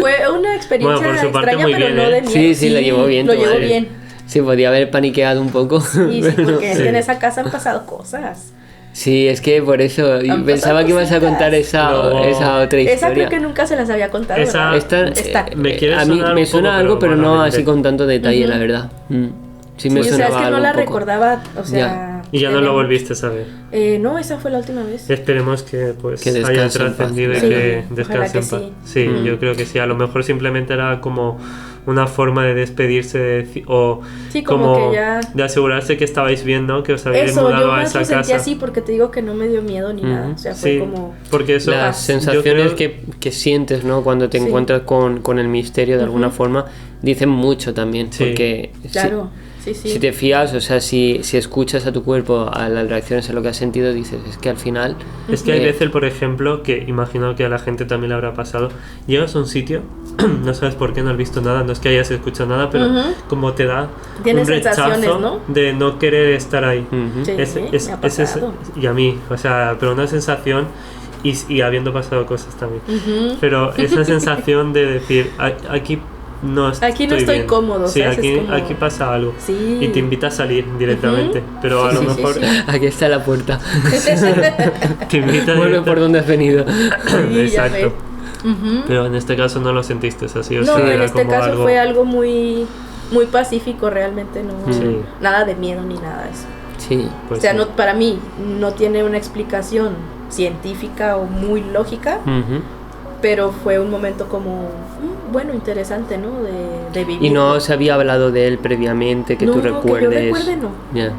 Fue una experiencia Bueno, por su parte, extraña, muy pero bien, no ¿eh? de miedo. Sí, lo llevó bien Lo tu llevó madre. bien. Sí, podía haber paniqueado un poco. Sí, sí, porque es Sí. que en esa casa han pasado cosas. Sí, es que por eso yo Han pensaba pasado que ibas a contar cositas. Luego- esa otra historia. Esa creo que nunca se las había contado. Esa- ¿verdad? Esta, Me quiere a mí sonar me un suena poco, algo, pero no malamente. así con tanto detalle, Ujú. la verdad. Sí, Sí, me o sea, sonaba es que no algo la un poco. recordaba, o sea... Y ya no lo tenemos- volviste a saber. No, esa fue la última vez. Esperemos que pues Que haya descanse en paz. trascendido y Sí, que ojalá descanse que en paz. sí. Sí, Mm. yo creo que sí. A lo mejor simplemente era como una forma de despedirse o Sí, como que ya- de asegurarse que estabais bien, ¿no? Que os habéis Eso, yo mudado a más esa lo sentí casa. así porque te digo que no me dio miedo ni nada. O sea, fue Sí, como... porque eso Las yo sensaciones creo- que sientes, ¿no? Cuando te Sí. encuentras con el misterio de alguna forma, dicen mucho también. Sí. Porque Claro, sí, sí. si te fías, o sea, si escuchas a tu cuerpo, a las reacciones, a lo que has sentido, dices, es que al final... Es que hay Eh, veces, por ejemplo, que imagino que a la gente también le habrá pasado. Llegas a un sitio, no sabes por qué, no has visto nada, no es que hayas escuchado nada, pero Ujú. como te da Tienes un rechazo sensaciones, ¿no? de no querer estar ahí. Ujú. Sí, me ha pasado. Y a mí, o sea, pero una sensación y habiendo pasado cosas también. Ujú. Pero esa sensación de decir, aquí no estoy Aquí no estoy bien". cómodo, Sí, ¿sabes? Es aquí, como- aquí pasa algo. Sí. Y te invita a salir directamente. Pero a Sí, lo sí, sí, mejor sí. Aquí está la puerta. te invita Vuelve por donde has venido. Sí, ya Exacto. ve. Ujú. Pero en este caso no lo sentiste así, o No, sea, en era este como caso algo... fue algo muy, muy pacífico realmente, no Sí. nada de miedo ni nada de eso. Sí. pues o sea, sí. no, para mí no tiene una explicación científica o muy lógica, Ujú. pero fue un momento como, bueno, interesante, ¿no? De vivir. Y no se había hablado de él previamente, que No, tú que yo recuerdes. recuerde, no. Ya.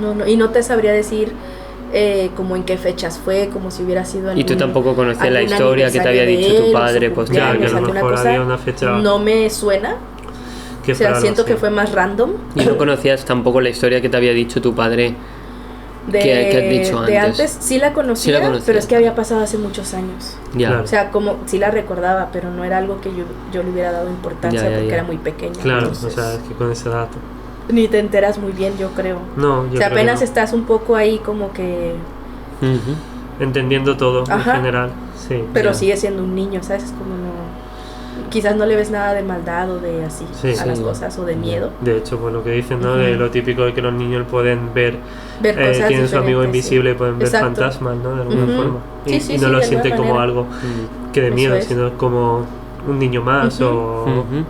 No, y no te sabría decir como en qué fechas fue, como si hubiera sido Y tú algún- tampoco conocías la algún historia que te había aniversario dicho de tu él, padre, su pues Ya, que a cumpleaños, lo alguna mejor cosa. había una fecha No me suena, que o sea, fuera siento algo que así. fue más random. Y no conocías tampoco la historia que te había dicho tu padre. ¿Qué has dicho De antes? antes sí la conocía, Sí la conocías. pero es que había pasado hace muchos años. Ya. Claro. O sea, como sí la recordaba, pero no era algo que yo le hubiera dado importancia Ya, ya, porque ya. era muy pequeña. Claro, entonces, o sea, es que con ese dato. ni te enteras muy bien, yo creo. No, yo O sea, creo que apenas no. estás un poco ahí como que... Ujú. Entendiendo todo Ajá. en general, sí. Pero Ya. sigue siendo un niño, ¿sabes? Es como no... Quizás no le ves nada de maldad o de así Sí. a las Sí. cosas o de miedo. De hecho, pues lo que dicen, ¿no? De Ujú. lo típico de que los niños pueden ver, Ver cosas tienen su amigo diferentes, sí. invisible y pueden ver Exacto. fantasmas, ¿no? De alguna Ujú. forma. Y, Sí, sí, y sí, no lo de siente alguna como manera. algo Mm. que de Eso miedo, es. sino como un niño más Ujú. o... Ujú.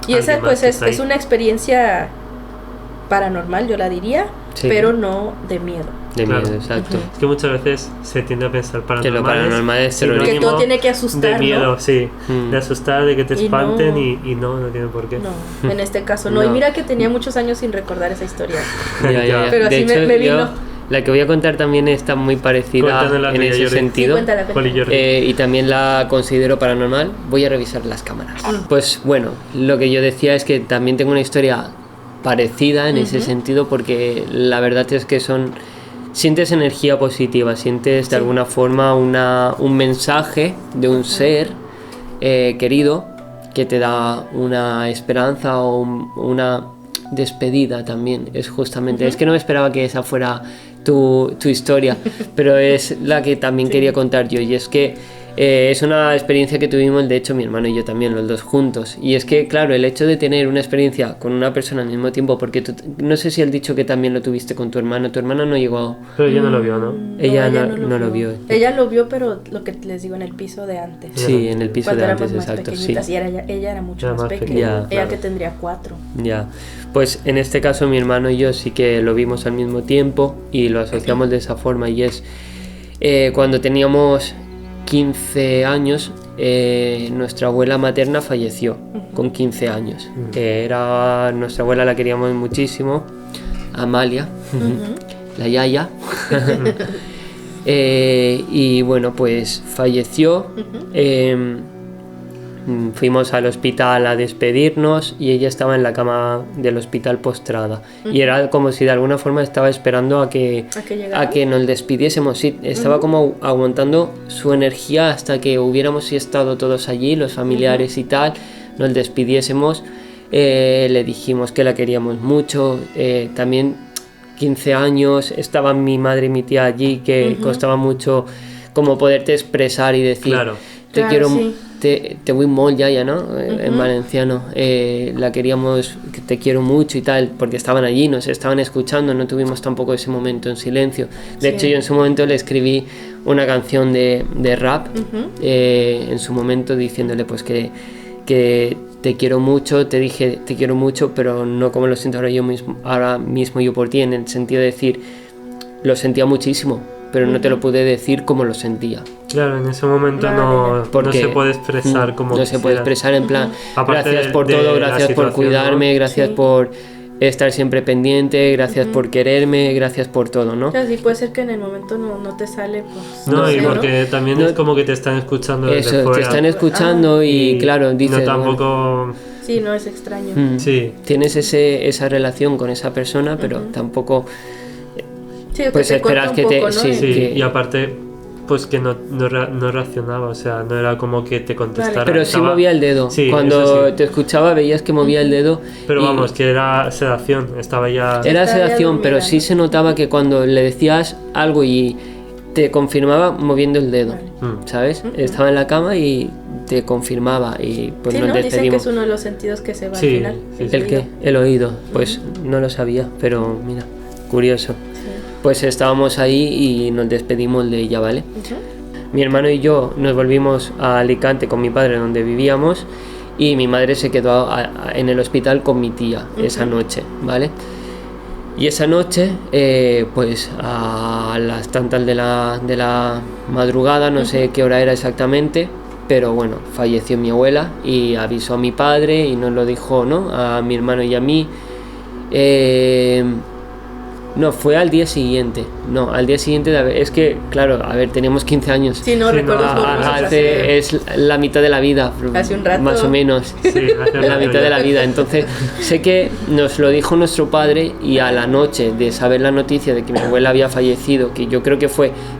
Y esa alguien más pues que es está ahí. una experiencia paranormal, yo la diría, Sí. pero no de miedo. De Claro. miedo, exacto. Ujú. Es que muchas veces se tiende a pensar Que paranormal. lo paranormal es sinónimo terrorismo. Que todo tiene que asustar, de miedo, ¿no? sí. Mm. De asustar, de que te Y espanten no. y no tiene por qué. No, en este caso no. Y No. mira que tenía muchos años sin recordar esa historia. Ya, ya, ya. Pero De así hecho, me vino. yo, la que voy a contar también está muy parecida Cuéntanos la en tuya, ese Jordi. sentido. Sí, cuéntala. Poli Jordi. Y también la considero paranormal. Voy a revisar las cámaras. Mm. Pues bueno, lo que yo decía es que también tengo una historia parecida en ese Ujú. sentido, porque la verdad es que sientes energía positiva, sientes de Sí. alguna forma un mensaje de un ser querido que te da una esperanza o una despedida también. Es justamente, es que no me esperaba que esa fuera tu historia, pero es la que también quería contar yo, y es que es una experiencia que tuvimos, de hecho mi hermano y yo también, los dos juntos, y es que claro, el hecho de tener una experiencia con una persona al mismo tiempo, porque no sé si has dicho que también lo tuviste con tu hermano no llegó, pero ella no lo vio, ¿no? Ella no lo vio. Ella lo vio, pero lo que les digo, en el piso de antes. Sí, en el piso Cuando de antes, éramos más exacto, sí. pequeñitas, y ella era mucho más pequeña, Ya, ella claro. que tendría 4. Ya, pues en este caso mi hermano y yo sí que lo vimos al mismo tiempo y lo asociamos de esa forma, y es cuando teníamos 15 años, nuestra abuela materna falleció con 15 años. Era nuestra abuela, la queríamos muchísimo, Amalia, la yaya. Y bueno, pues falleció. Fuimos al hospital a despedirnos y ella estaba en la cama del hospital postrada, y era como si de alguna forma estaba esperando a que nos despidiésemos. Sí, estaba como aguantando su energía hasta que hubiéramos estado todos allí, los familiares y tal, nos despidiésemos. Le dijimos que la queríamos mucho, también 15 años, estaban mi madre y mi tía allí, que costaba mucho como poderte expresar y decir, Claro. te Claro, quiero, sí. te voy molt ya, ¿no? En valenciano. La queríamos, que te quiero mucho y tal, porque estaban allí, nos estaban escuchando, no tuvimos tampoco ese momento en silencio. De hecho, yo en su momento le escribí una canción de rap, en su momento, diciéndole pues que te quiero mucho, te dije te quiero mucho, pero no como lo siento ahora mismo yo por ti, en el sentido de decir, lo sentía muchísimo, pero no te lo pude decir como lo sentía. Claro, en ese momento Vale. no Porque se puede expresar como no se puede quisieras. expresar en plan, Aparte gracias por de todo, la gracias por situación, cuidarme, ¿no? gracias Sí. por estar siempre pendiente, gracias por quererme, gracias por todo, ¿no? Claro, sí, puede ser que en el momento no te sale, pues... No, y sé, porque también No. es como que te están escuchando desde Eso, te fuera. están escuchando y claro, dices, no tampoco... Sí, no es extraño. Sí. tienes esa relación con esa persona, pero tampoco Sí, que pues te corta esperas un que poco, te... ¿no? sí, Sí, que- y aparte, pues que no reaccionaba, o sea, no era como que te contestara. pero sí estaba- movía el dedo. Sí, Cuando eso sí. te escuchaba veías que movía el dedo. Pero y vamos, que era sedación, estaba ya... era Estaba ya sedación, pero dormida, sí ¿no? se notaba que cuando le decías algo y te confirmaba moviendo el dedo, ¿sabes? Estaba en la cama y te confirmaba y pues Sí, nos ¿no? Dicen que despedimos. es uno de los sentidos que se va Sí, al final. sí, ¿El qué? El oído. Pues no lo sabía, pero mira, curioso. Pues estábamos ahí y nos despedimos de ella, ¿vale? Mi hermano y yo nos volvimos a Alicante con mi padre donde vivíamos, y mi madre se quedó en el hospital con mi tía esa noche, ¿vale? Y esa noche, pues a las tantas de la madrugada, no sé qué hora era exactamente, pero bueno, falleció mi abuela y avisó a mi padre y nos lo dijo, ¿no? A mi hermano y a mí. No, fue al día siguiente. No, al día siguiente, es que, claro, a ver, teníamos 15 años. Sí, no Sí, recuerdo no, su nombre. Es la mitad de la vida, Hace un rato. más o menos. Sí, hace La rato mitad ya. de la vida. Entonces, sé que nos lo dijo nuestro padre, y a la noche de saber la noticia de que mi abuela había fallecido, que yo creo que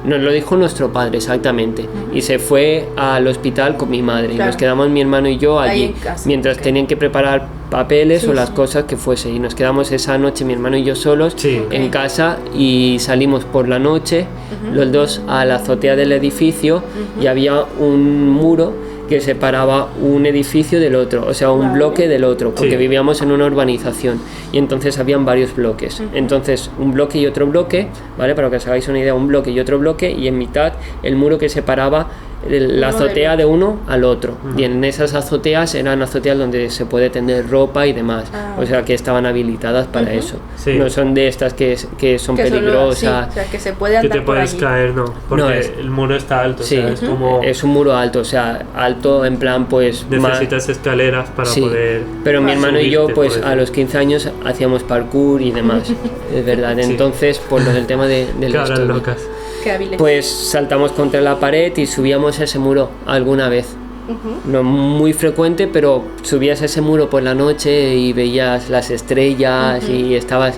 nos lo dijo nuestro padre exactamente, y se fue al hospital con mi madre, y Claro. nos quedamos mi hermano y yo Ahí allí, en casa, mientras ok. tenían que preparar papeles Sí, o las sí. cosas que fuese, y nos quedamos esa noche mi hermano y yo solos Sí. en casa, y salimos por la noche los dos a la azotea del edificio, y había un muro que separaba un edificio del otro, o sea, un Vale. bloque del otro, porque Sí. vivíamos en una urbanización, y entonces habían varios bloques. Entonces, un bloque y otro bloque, ¿vale? Para que os hagáis una idea, un bloque y otro bloque, y en mitad el muro que separaba la Uno azotea del de uno al otro. Y en esas azoteas eran azoteas donde se puede tender ropa y demás, Ah. o sea, que estaban habilitadas para eso. Sí. No son de estas que son Que solo- peligrosas. sí, o sea, que se puede Que andar te por puedes allí. caer, no, porque No, es- el muro está alto, Sí, o sea, es como... es un muro alto, o sea, alto en plan pues Necesitas escaleras para sí, poder... pero mi hermano y yo subirte, pues por a decir. los 15 años hacíamos parkour y demás, es verdad. Sí. Entonces, por lo del tema del Cabras esto, locas. Qué hábiles. pues saltamos contra la pared y subíamos ese muro alguna vez. No muy frecuente, pero subías ese muro por la noche y veías las estrellas y estabas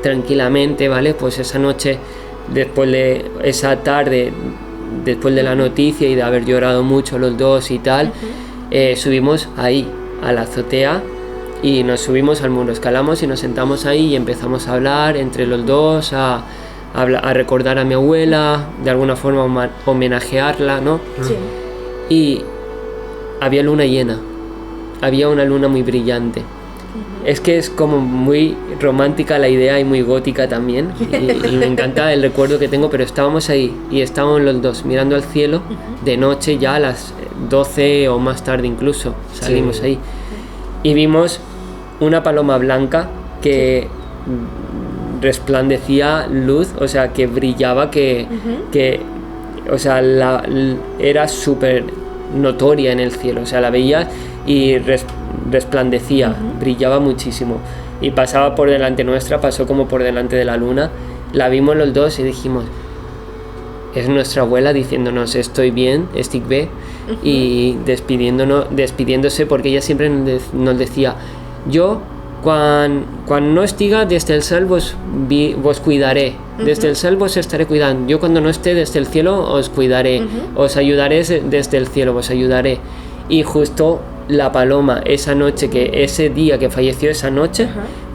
tranquilamente, ¿vale? Pues esa noche, después de esa tarde, después de la noticia y de haber llorado mucho los dos y tal, subimos ahí, a la azotea, y nos subimos al muro, escalamos y nos sentamos ahí y empezamos a hablar entre los dos, a recordar a mi abuela, de alguna forma homenajearla, ¿no? Sí. Y había luna llena, había una luna muy brillante. Es que es como muy romántica la idea y muy gótica también, y me encanta el recuerdo que tengo, pero estábamos ahí y estábamos los dos mirando al cielo de noche, ya a las 12 o más tarde incluso, salimos ahí y vimos una paloma blanca que resplandecía luz, o sea, que brillaba, que o sea, era súper notoria en el cielo, o sea, la veías y resplandecía, brillaba muchísimo, y pasaba por delante nuestra, pasó como por delante de la luna, la vimos los dos y dijimos, es nuestra abuela diciéndonos estoy bien, estic bé, y despidiéndose, porque ella siempre nos decía, yo quan no estiga des del cel vos cuidaré, des del cel vos estaré cuidando, yo cuando no esté desde el cielo os cuidaré, os ayudaré desde el cielo, vos ayudaré. Y justo la paloma, ese día que falleció, esa noche,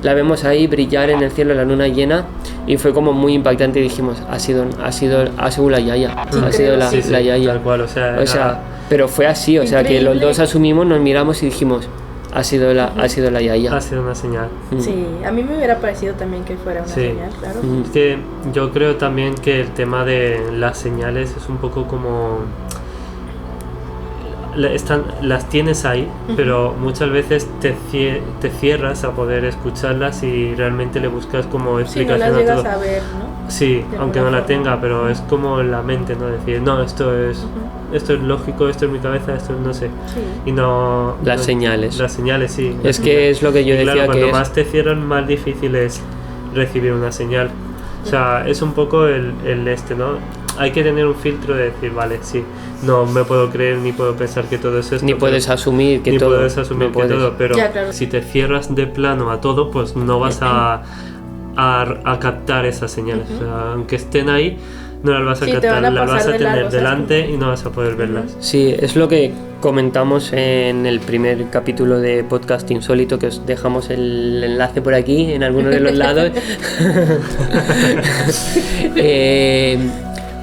la vemos ahí brillar en el cielo, la luna llena, y fue como muy impactante, y dijimos, ha sido la Yaya, ha sido la Yaya. Tal cual, o sea, pero fue así, o sea, que los dos asumimos, nos miramos y dijimos, ha sido la Yaya. Ha sido una señal. Sí, a mí me hubiera parecido también que fuera una señal, claro. Es que yo creo también que el tema de las señales es un poco como... las tienes ahí, pero muchas veces te cierras a poder escucharlas y realmente le buscas como explicación no las llegas a todo. A ver, ¿no? Sí, aunque no la tenga, pero es como en la mente, ¿no? Decir, no, esto es lógico, esto es mi cabeza, esto no sé. Sí. Y no... Las señales. Las señales, sí. Es que es lo que yo decía, claro, que cuanto más te cierran, más difícil es recibir una señal. O sea, es un poco ¿no? Hay que tener un filtro de decir, vale, sí, no me puedo creer ni pudo pensar que todo es esto. Ni puedes asumir que todo. Todo, pero ya, claro. Si te cierras de plano a todo, pues no vas a captar esas señales. O sea, aunque estén ahí, no las vas a captar, las vas a tener delante y no vas a poder verlas. Sí, es lo que comentamos en el primer capítulo de Podcast Insólito, que os dejamos el enlace por aquí, en alguno de los lados.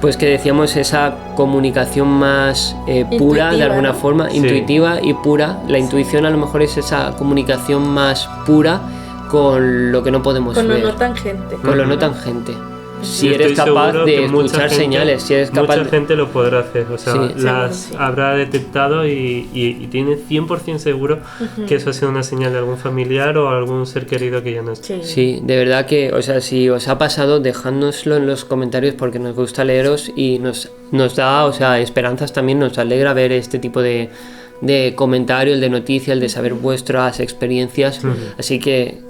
Pues que decíamos esa comunicación más pura, de alguna forma, intuitiva y pura. La intuición a lo mejor es esa comunicación más pura con lo que no podemos ver. Con lo no tangente. Con lo no tangente. Si Yo eres estoy capaz seguro de que mucha escuchar gente, señales, si eres capaz... Mucha gente lo podrá hacer, o sea, Sí. las habrá detectado y tiene 100% seguro que eso ha sido una señal de algún familiar o algún ser querido que ya no está. Sí, de verdad que, o sea, si os ha pasado, dejádnoslo en los comentarios, porque nos gusta leeros y nos da, o sea, esperanzas también, nos alegra ver este tipo de comentarios, de noticias, de saber vuestras experiencias, así que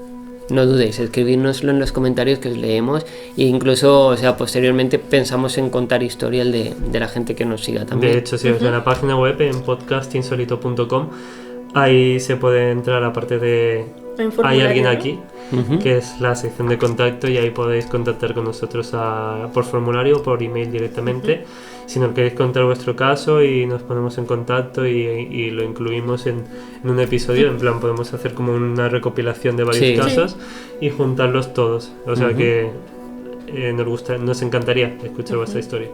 no dudéis, escribírnoslo en los comentarios, que os leemos, e incluso, o sea, posteriormente pensamos en contar historias de la gente que nos siga también. De hecho, si os en la página web, en podcastinsolito.com, ahí se puede entrar, aparte de... Hay alguien aquí, que es la sección de contacto, y ahí podéis contactar con nosotros por formulario o por email directamente. Si nos queréis contar vuestro caso, y nos ponemos en contacto y lo incluimos en un episodio. En plan, podemos hacer como una recopilación de varios casos y juntarlos todos. O sea que nos encantaría escuchar vuestra historia.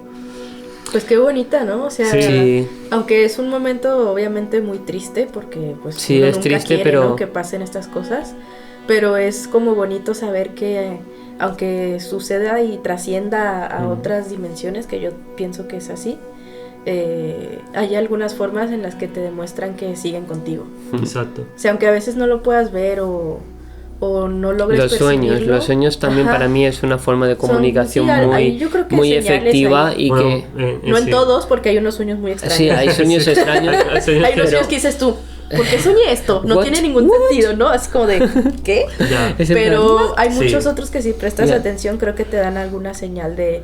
Pues qué bonita, ¿no? O sea, Sí. aunque es un momento obviamente muy triste, porque pues Sí, uno es nunca triste, quiere, pero... ¿no?, que pasen estas cosas, pero es como bonito saber que aunque suceda y trascienda a otras dimensiones, que yo pienso que es así, hay algunas formas en las que te demuestran que siguen contigo. Exacto. O sea, aunque a veces no lo puedas ver o no logres percibirlo. Los sueños también para mí es una forma de comunicación yo creo que muy señales efectiva ahí. y Bueno, que... No en todos, porque hay unos sueños muy extraños. Sí, hay sueños extraños. Hay unos sueños que dices tú, ¿por qué soñé esto? No What? tiene ningún sentido, ¿no? Así como de, ¿qué? Ya. Es en Pero plan, hay muchos Sí. otros que si prestas Ya. atención, creo que te dan alguna señal de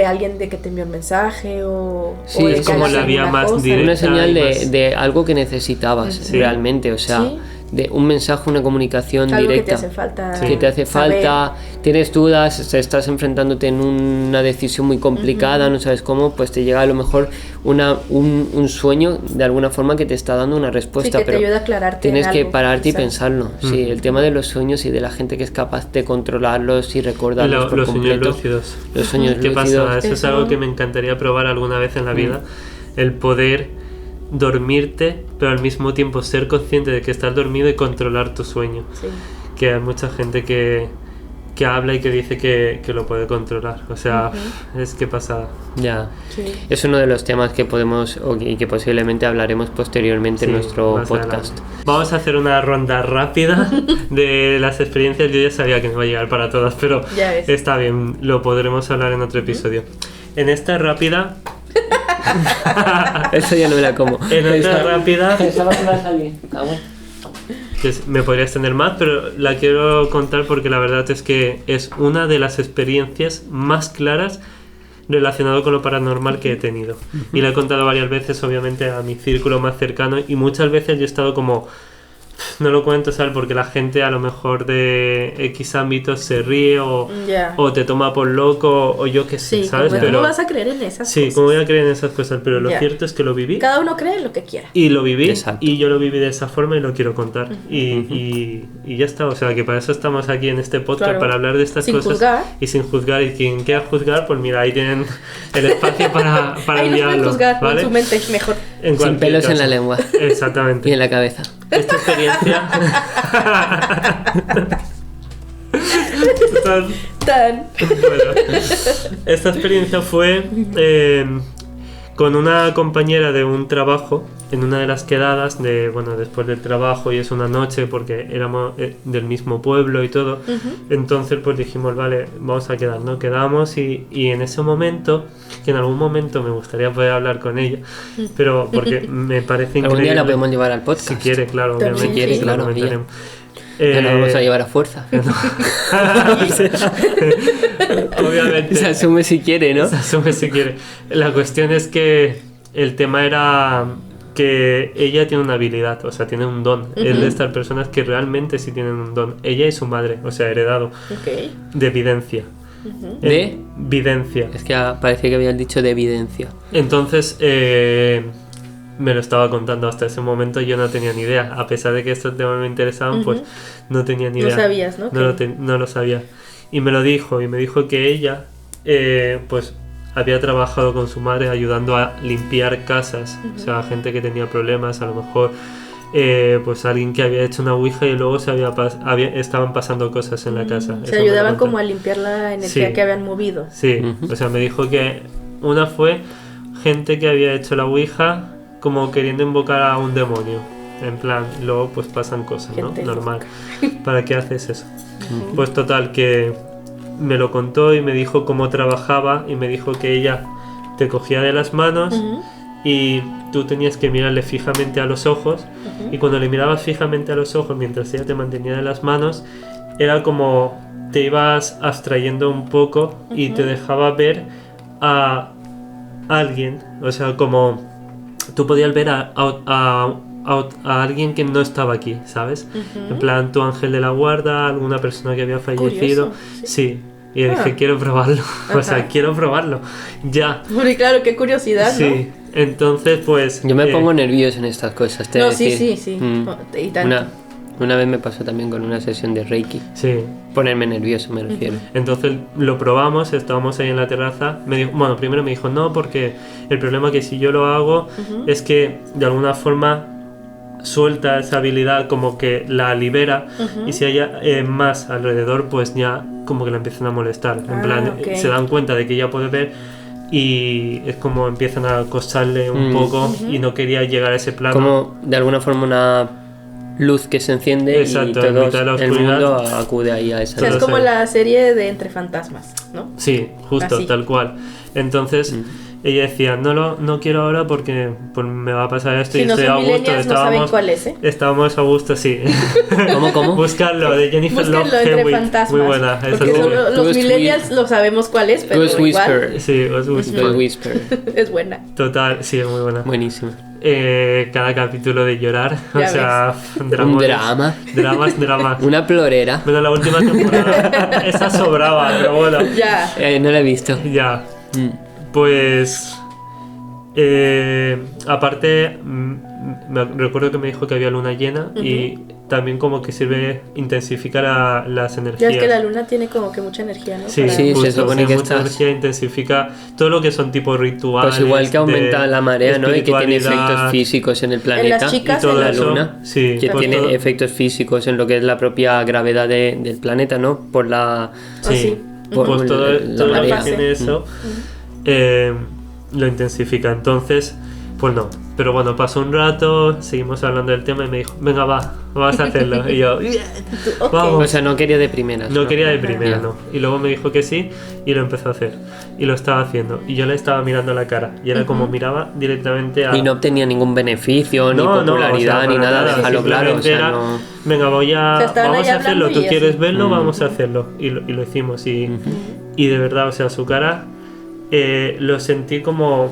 alguien de que te envió un mensaje o... Sí, o es de que como hagas la vía alguna más cosa. directa. una señal y más- de algo que necesitabas Sí. realmente, o sea, Sí. de un mensaje, una comunicación Algo directa. que te hace falta. Que te hace saber. falta, tienes dudas, estás enfrentándote en una decisión muy complicada, no sabes cómo, pues te llega a lo mejor un sueño de alguna forma que te está dando una respuesta, Sí, que te pero ayuda a aclararte tienes en que algo, pararte y quizás. pensarlo. Sí, el tema de los sueños y de la gente que es capaz de controlarlos y recordarlos por Los sueños completo. lúcidos. Los sueños ¿Qué lúcidos. pasa? Eso es algo que me encantaría probar alguna vez en la vida. El poder dormirte, pero al mismo tiempo ser consciente de que estás dormido y controlar tu sueño. Sí. Que hay mucha gente que habla y que dice que lo puede controlar. O sea, es que pasada. Ya. Sí. Es uno de los temas que podemos y que posiblemente hablaremos posteriormente en Sí, nuestro más podcast. adelante. Vamos a hacer una ronda rápida de las experiencias. Yo ya sabía que no iba a llegar para todas, pero Ya ves. está bien, lo podremos hablar en otro episodio. En esta rápida, Eso ya no me la como. en otra rápida, Pensaba que iba a salir. Ah, bueno. me podría extender más, pero la quiero contar porque la verdad es que es una de las experiencias más claras relacionado con lo paranormal que he tenido. Y la he contado varias veces, obviamente, a mi círculo más cercano, y muchas veces yo he estado como... No lo cuento, ¿sabes? Porque la gente a lo mejor de X ámbitos se ríe Ya. o te toma por loco o yo qué sé, Sí, ¿sabes? ¿cómo vas a creer en esas Sí, cosas? ¿cómo voy a creer en esas cosas? Pero lo Ya. cierto es que lo viví. Cada uno cree lo que quiera. Y lo viví, Exacto. y yo lo viví de esa forma y lo quiero contar. Y ya está, o sea que para eso estamos aquí en este podcast, Claro. para hablar de estas Sin cosas. juzgar. Y sin juzgar. Y quien quiera juzgar, pues mira, ahí tienen el espacio para Ahí nos pueden enviarlo. juzgar ¿vale? con su mente mejor. En Sin cualquier pelos en caso. la lengua Exactamente. y en la cabeza. Esta experiencia. Tan. Bueno, esta experiencia fue con una compañera de un trabajo en una de las quedadas de, bueno, después del trabajo, y es una noche porque éramos del mismo pueblo y todo. Entonces pues dijimos, vale, vamos a quedar, ¿no? Quedamos y en ese momento, que en algún momento me gustaría poder hablar con ella, pero porque me parece increíble. Algún día la podemos llevar al podcast. Si quiere, claro, También, obviamente. si quiere, lo claro, comentaremos. Ya la vamos a llevar a fuerza. Obviamente. Se asume si quiere, ¿no? Se asume si quiere. La cuestión es que el tema era que ella tiene una habilidad, o sea, tiene un don. Es de estas personas que realmente sí tienen un don. Ella y su madre, o sea, heredado Ok. de evidencia. ¿De? Videncia. Es que parecía que habías dicho de evidencia. Entonces, me lo estaba contando hasta ese momento y yo no tenía ni idea. A pesar de que estos temas me interesaban, pues no tenía ni No idea. sabías, ¿no? No lo sabía. Y me lo dijo, y me dijo que ella, pues, había trabajado con su madre ayudando a limpiar casas. O sea, gente que tenía problemas, a lo mejor, pues alguien que había hecho una ouija y luego estaban pasando cosas en la casa. Se Eso me lo ayudaban contó. como a limpiar la energía Sí. que habían movido. Sí, o sea, me dijo que una fue gente que había hecho la ouija como queriendo invocar a un demonio. En plan, luego pues pasan cosas, ¿no? Gente Normal. ¿Para qué haces eso? Pues total, que me lo contó y me dijo cómo trabajaba y me dijo que ella te cogía de las manos y tú tenías que mirarle fijamente a los ojos y cuando le mirabas fijamente a los ojos mientras ella te mantenía de las manos era como te ibas abstrayendo un poco y te dejaba ver a alguien, o sea, como tú podías ver a alguien que no estaba aquí, ¿sabes? En plan, tu ángel de la guarda, alguna persona que había fallecido. Curioso, Sí. Y yo dije, quiero probarlo. O sea, quiero probarlo. Ya. Muy claro, qué curiosidad, Sí. Entonces, pues... Yo me pongo nervioso en estas cosas. ¿no? Te No, sí, decir. sí, sí. Y tanto. Una vez me pasó también con una sesión de Reiki. Sí. Ponerme nervioso, me refiero. Entonces lo probamos, estábamos ahí en la terraza. Me dijo, bueno, primero me dijo, no, porque el problema que si yo lo hago es que de alguna forma suelta esa habilidad, como que la libera, y si hay más alrededor, pues ya como que la empiezan a molestar. En plan, ok. se dan cuenta de que ella puede ver y es como empiezan a acosarle un poco y no quería llegar a ese plano. Como de alguna forma una luz que se enciende. Exacto, y en todo mitad de la el oscuridad. mundo acude ahí a esa O sea, es luz. como sí. la serie de Entre Fantasmas, ¿no? Sí, justo, Así. tal cual. Entonces ella decía, no quiero ahora porque pues, me va a pasar esto Si y no estoy son a gusto. millennials, no saben cuál es, ¿eh? Estábamos a gusto, sí. ¿Cómo? Buscarlo, de Jennifer Love Búsquenlo Entre Hewitt. Fantasmas. Muy buena. esa Porque serie. solo los Ghost millennials lo sabemos cuál es, pero Ghost igual Whisper. Sí, os gusta. Ghost Whisper. es buena. Total, sí, es muy buena. Buenísimo. cada capítulo de llorar. Ya O sea, Un dramas. drama. Dramas. Una plorera. Bueno, la última temporada, esa sobraba, pero bueno, Ya. No la he visto. ya. Pues. Aparte, recuerdo que me dijo que había luna llena y también como que sirve intensificar las Ya energías. es que la luna tiene como que mucha energía, ¿no? Sí, Para- Sí, se justo, supone o sea, que mucha estás- energía intensifica todo lo que son tipo rituales. Pues igual que aumenta de la marea, ¿no? Y que tiene espiritualidad. efectos físicos en el planeta. las chicas, y todo la eso, luna. sí, Que pues tiene todo- efectos físicos en lo que es la propia gravedad del planeta, ¿no? Por la... Sí, sí. por pues todo, la todo lo que marea. tiene eso lo intensifica. Entonces, pues no. Pero bueno, pasó un rato, seguimos hablando del tema y me dijo, venga, vamos a hacerlo. Y yo, "Bien, Ok. vamos". O sea, no quería de primeras. No quería de primera, Ya. no. Y luego me dijo que sí y lo empezó a hacer. Y lo estaba haciendo. Y yo le estaba mirando la cara. Y era como miraba directamente a... Y no obtenía ningún beneficio, ni No, no, popularidad, o sea, ni para nada, nada, déjalo claro. O simplemente sea, era, no... venga, O sea, estaban vamos ahí a hacerlo. hablando Tú y quieres así. verlo, vamos a hacerlo. Y lo hicimos. Y de verdad, o sea, su cara lo sentí como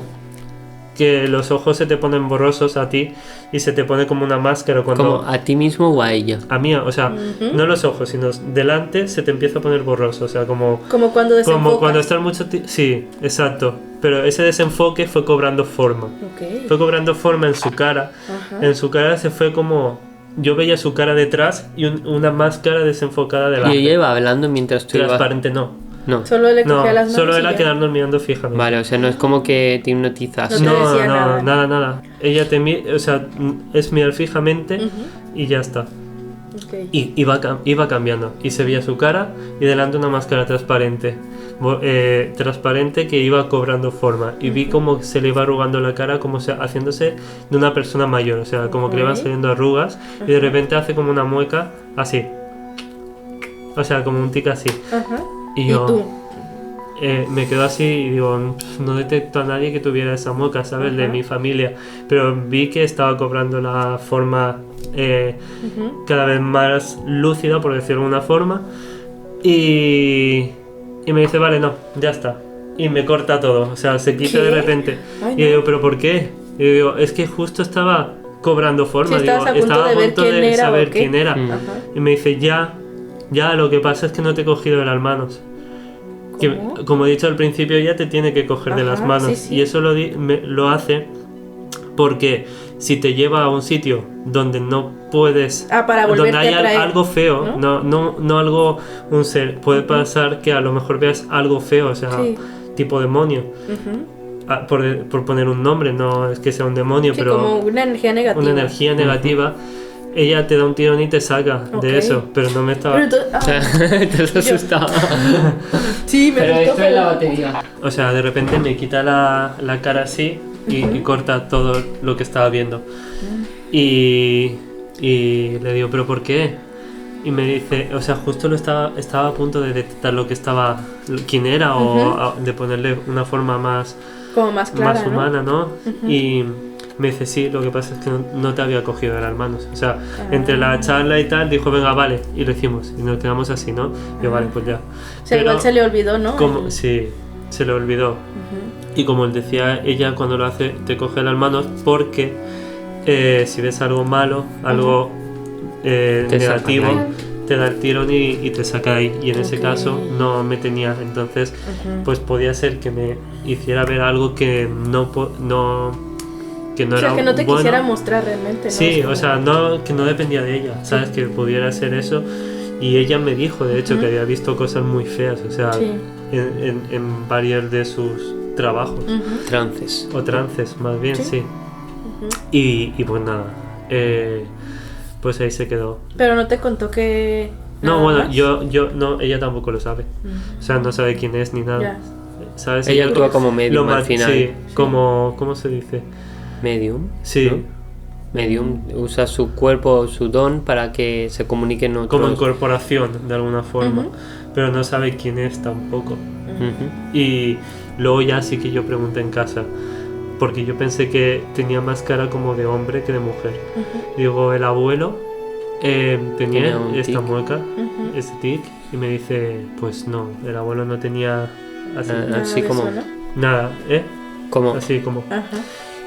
que los ojos se te ponen borrosos a ti y se te pone como una máscara cuando... ¿Como a ti mismo o a ella? A mí, o sea, no los ojos, sino delante se te empieza a poner borroso. O sea, como Como como cuando estás mucho tiempo... Sí, exacto. Pero ese desenfoque fue cobrando forma. Ok. Fue cobrando forma en su cara. Ajá. En su cara se fue como... Yo veía su cara detrás y una máscara desenfocada delante. Y ella iba hablando mientras tú ibas... Transparente no. No. Solo le No, cogía las manos. solo y era ya. quedarnos mirando fijamente. Vale, o sea, no es como que te hipnotizas. No te No, decía no, nada. nada. Ella te mira, o sea, es mirar fijamente y ya está. Ok. Y iba cambiando. Y se veía su cara y delante una máscara transparente. Transparente que iba cobrando forma. Y vi como se le iba arrugando la cara, como haciéndose de una persona mayor. O sea, como que le iban Ok. saliendo arrugas. Y de repente hace como una mueca así. O sea, como un tic así. Ajá. Y ¿Y yo tú? me quedo así y digo, no detecto a nadie que tuviera esa mueca, ¿sabes? De Ajá. mi familia. Pero vi que estaba cobrando la forma cada vez más lúcida, por decirlo de alguna forma. Y me dice, vale, no, ya está. Y me corta todo, o sea, se quita ¿Qué? de repente. Ay, Y yo no. digo, ¿pero por qué? Y yo digo, es que justo estaba cobrando forma. Sí, Digo, estabas a punto estaba de a ver punto quién de era o saber qué. quién era. Mm. Ajá. Y me dice, ya, lo que pasa es que no te he cogido de las manos. Que, ¿Cómo? como he dicho al principio, ella te tiene que coger de las Ajá, manos. sí, sí. Y eso lo hace porque si te lleva a un sitio donde no puedes... Para donde volverte hay a traer. algo feo, no algo, un ser. Puede pasar que a lo mejor veas algo feo, o sea, Sí. tipo demonio. Ujú. Por poner un nombre, no es que sea un demonio, Sí, pero como una energía negativa. una energía negativa. Ella te da un tirón y te saca Ok. de eso, pero no me estaba... Pero entonces- O sea, te has asustado. sí, me Pero asustó, esto es la batería. O sea, de repente me quita la cara así y corta todo lo que estaba viendo. Y le digo, ¿pero por qué? Y me dice, o sea, justo estaba a punto de detectar lo que estaba, quién era, o de ponerle una forma más, como más clara, más ¿no? humana, ¿no? Y me dice, sí, lo que pasa es que no te había cogido de las manos. O sea, entre la charla y tal, dijo, venga, vale, y lo hicimos. Y nos quedamos así, ¿no? Y yo, vale, pues ya. O sea, igual se le olvidó, ¿no? Sí, se le olvidó. Y como decía ella, cuando lo hace, te coge las manos porque si ves algo malo, algo negativo, saca te da el tirón y te saca ahí. Y en ese Ok. caso no me tenía. Entonces, pues podía ser que me hiciera ver algo que no o sea, era que no te bueno. quisiera mostrar realmente, ¿no? Sí, como- o sea, que no dependía de ella, ¿sabes? Que pudiera ser eso. Y ella me dijo, de hecho, que había visto cosas muy feas, o sea, Sí. en varios de sus trabajos. Ujú. Trances. O trances, más bien, Sí. sí. Y pues nada, pues ahí se quedó. Pero no te contó que... No, nada bueno, más. yo no, ella tampoco lo sabe. O sea, no sabe quién es ni nada. Ya. ¿Sabes? Ella Y actúa como medium lo al final. Sí, como, ¿cómo se dice? Medium. Sí. ¿no? Medium usa su cuerpo, su don para que se comuniquen otros. Como incorporación, de alguna forma. Ujú. Pero no sabe quién es tampoco. Ujú. Y luego ya sí que yo pregunté en casa, porque yo pensé que tenía más cara como de hombre que de mujer. Digo, el abuelo tenía Tenía un esta tic. mueca, este tic, y me dice, pues no, el abuelo no tenía así, Ah, Nada así de como- eso, ¿no? nada, Como así como. Ajá.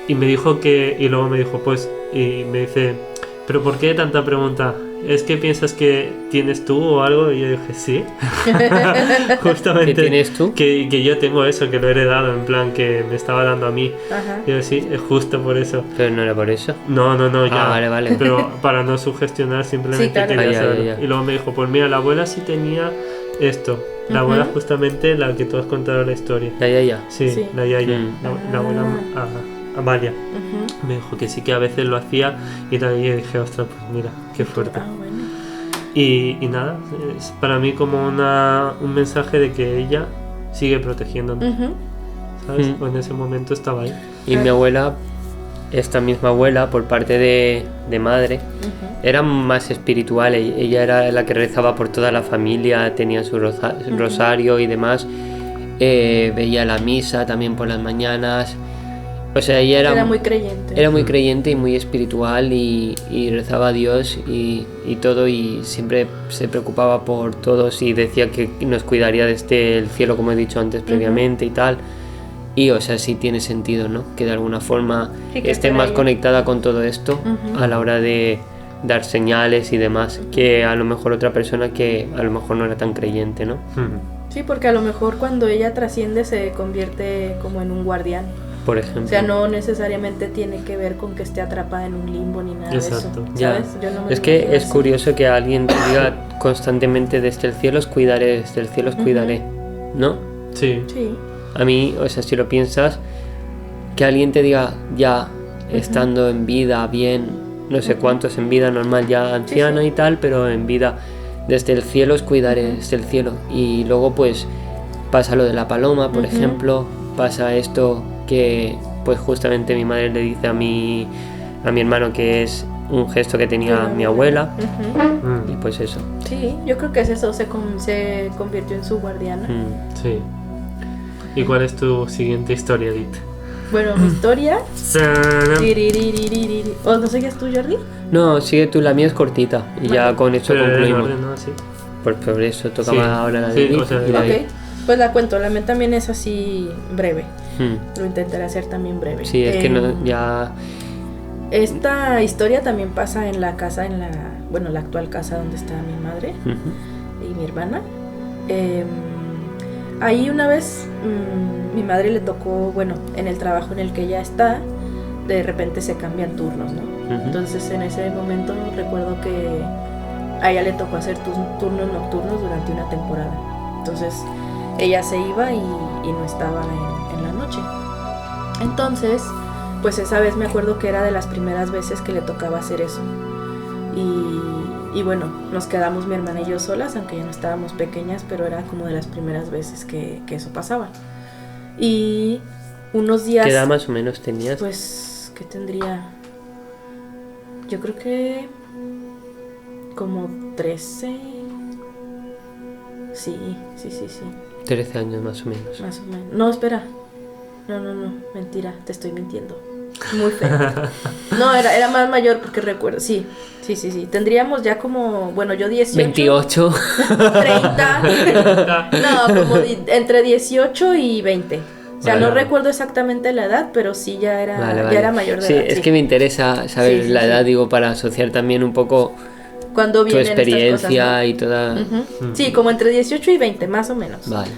y me dijo y luego me dijo, pues, y me dice, ¿pero por qué tanta pregunta? ¿Es que piensas que tienes tú o algo? Y yo dije, sí. Justamente. ¿Qué tienes tú? Que yo tengo eso, que lo he heredado, en plan, que me estaba dando a mí. Ajá. Y yo, sí, es justo por eso. Pero no era por eso. No, ya. Vale. Pero para no sugestionar, simplemente Sí, claro. quería Ya. saberlo. Y luego me dijo, pues mira, la abuela sí tenía esto. La abuela justamente la que tú has contado la historia. Ya. Sí, Sí. la yaya, Mm. la abuela Amalia. Ujú. Me dijo que sí que a veces lo hacía y también yo dije, ostras, pues mira, qué fuerte. Ah, bueno. Y nada, es para mí como un mensaje de que ella sigue protegiéndonos, Ujú. ¿sabes? Mm. O en ese momento estaba ahí. Y mi abuela, esta misma abuela, por parte de madre, Ujú. era más espiritual. Ella era la que rezaba por toda la familia, tenía su rosario y demás. Veía la misa también por las mañanas. O sea, ella Era muy creyente. era muy creyente y muy espiritual y rezaba a Dios y todo, y siempre se preocupaba por todos y decía que nos cuidaría desde el cielo, como he dicho antes previamente y tal. Y o sea, sí tiene sentido, ¿no? Que de alguna forma Sí, que esté esté más ahí. conectada con todo esto Ujú. a la hora de dar señales y demás, que a lo mejor otra persona que a lo mejor no era tan creyente, ¿no? Sí, porque a lo mejor cuando ella trasciende se convierte como en un guardián. Por ejemplo. O sea, no necesariamente tiene que ver con que esté atrapada en un limbo ni nada Exacto. de eso. Ya. ¿Sabes? Yo no me Es lo que imagino es así. curioso que alguien te diga constantemente desde el cielo os cuidaré, desde el cielo os cuidaré, ¿no? Sí. Sí. A mí, o sea, si lo piensas, que alguien te diga ya estando en vida, bien, no sé cuántos en vida normal, ya anciana sí. y tal, pero en vida, desde el cielo os cuidaré, desde el cielo. Y luego pues pasa lo de la paloma, por ejemplo, pasa esto que pues justamente mi madre le dice a mi hermano que es un gesto que tenía mi abuela, Ujú. y pues eso. Sí, yo creo que es eso, se convirtió en su guardiana. Sí. ¿Y cuál es tu siguiente historia, Edith? Bueno, mi historia. ¡Saram! Tiririririririri. ¿O no seguías tú, Jordi? No, sigue tú, la mía es cortita y ya Vale. con eso Pero en concluimos. orden, ¿no? Sí. Por eso tocaba Sí. ahora la de Sí, Edith o sea, y la de- Ok, pues la cuento. La mía también es así breve. Hmm. Lo intentaré hacer también breve. Sí, es que no, ya... Esta historia también pasa en la casa, bueno, la actual casa donde está mi madre Ujú. y mi hermana. Ahí una vez mi madre le tocó, bueno, en el trabajo en el que ella está, de repente se cambian turnos, ¿no? Ujú. Entonces en ese momento recuerdo que a ella le tocó hacer turnos nocturnos durante una temporada. Entonces ella se iba y no estaba en la noche. Entonces, pues esa vez me acuerdo que era de las primeras veces que le tocaba hacer eso. Y bueno, nos quedamos mi hermana y yo solas, aunque ya no estábamos pequeñas, pero era como de las primeras veces que eso pasaba. Y unos días... ¿Qué edad más o menos tenías? Pues, ¿qué tendría? Yo creo que como 13. Sí. 13 años más o menos. Más o menos. No, espera. No, mentira, te estoy mintiendo. Muy feo. No, era más mayor porque recuerdo. Sí. Tendríamos ya como, bueno, yo 18. 28. 30. No, como entre 18 y 20. O sea, Vale. no recuerdo exactamente la edad, pero sí ya era, Vale. ya era mayor de sí, edad. es que me interesa saber Sí, la sí. edad, digo, para asociar también un poco Cuando tu vienen experiencia estas cosas, y toda... ¿no? Ujú. Sí, como entre 18 y 20, más o menos. Vale.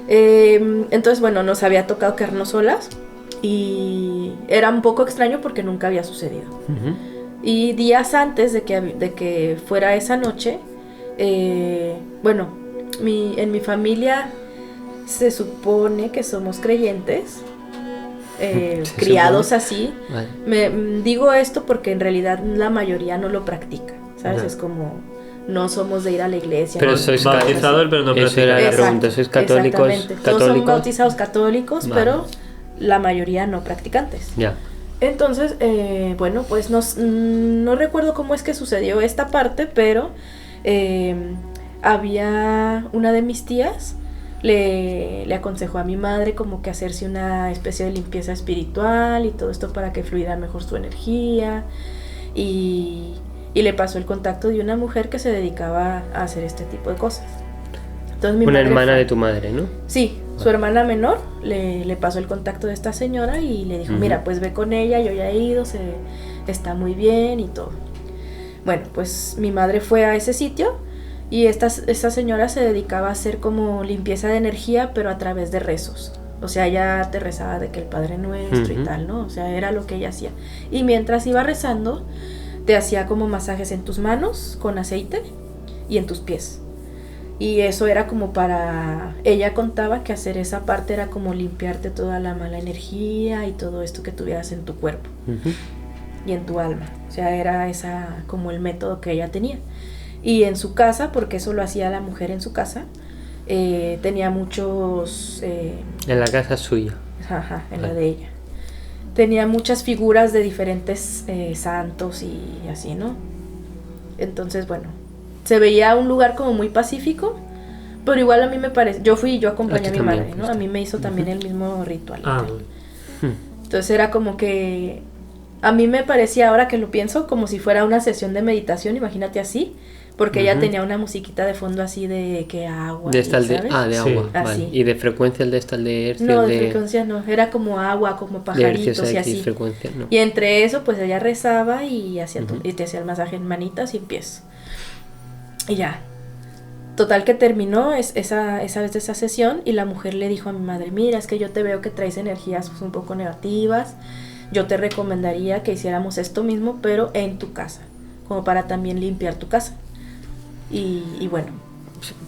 Entonces, bueno, nos había tocado quedarnos solas y era un poco extraño porque nunca había sucedido. Ujú. Y días antes de que fuera esa noche, bueno, en mi familia se supone que somos creyentes, Se criados supone. así. Vale. Digo esto porque en realidad la mayoría no lo practica, ¿sabes? Ajá. Es como, no somos de ir a la iglesia. Pero no- sois bautizados, pero no Eso era la practican. pregunta. ¿Sois católicos? Exactamente. Todos son bautizados católicos, Vale. pero la mayoría no practicantes. Ya. Entonces, bueno, pues no recuerdo cómo es que sucedió esta parte, pero había una de mis tías, le aconsejó a mi madre como que hacerse una especie de limpieza espiritual y todo esto para que fluyera mejor su energía, y le pasó el contacto de una mujer que se dedicaba a hacer este tipo de cosas. Entonces, mi Una madre hermana fue- de tu madre, ¿no? Sí, Su hermana menor le pasó el contacto de esta señora y le dijo, mira, pues ve con ella, yo ya he ido, está muy bien y todo. Bueno, pues mi madre fue a ese sitio y esta señora se dedicaba a hacer como limpieza de energía, pero a través de rezos. O sea, ella te rezaba de que el Padre Nuestro y tal, ¿no? O sea, era lo que ella hacía. Y mientras iba rezando, te hacía como masajes en tus manos con aceite y en tus pies. Y eso era como para... Ella contaba que hacer esa parte era como limpiarte toda la mala energía y todo esto que tuvieras en tu cuerpo y en tu alma. O sea, era esa como el método que ella tenía. Y en su casa, porque eso lo hacía la mujer en su casa, tenía muchos... En la casa suya. Ajá, en la de ella. Tenía muchas figuras de diferentes santos y así, ¿no? Entonces, bueno, se veía un lugar como muy pacífico, pero igual a mí me parece... Yo acompañé a mi madre, ¿no? A mí me hizo también el mismo ritual. Entonces era como que... A mí me parecía, ahora que lo pienso, como si fuera una sesión de meditación, imagínate así, porque ella tenía una musiquita de fondo así de que agua. De esta de agua, sí. vale. ¿Y de frecuencia el de esta de hercios? No, de frecuencia no, era como agua, como pajaritos y así. Frecuencia, no. Y entre eso, pues ella rezaba y hacía y te hacía el masaje en manitas y en pies. Y ya. Total que terminó esa vez de esa sesión y la mujer le dijo a mi madre, mira, es que yo te veo que traes energías pues, un poco negativas. Yo te recomendaría que hiciéramos esto mismo, pero en tu casa, como para también limpiar tu casa. Y bueno.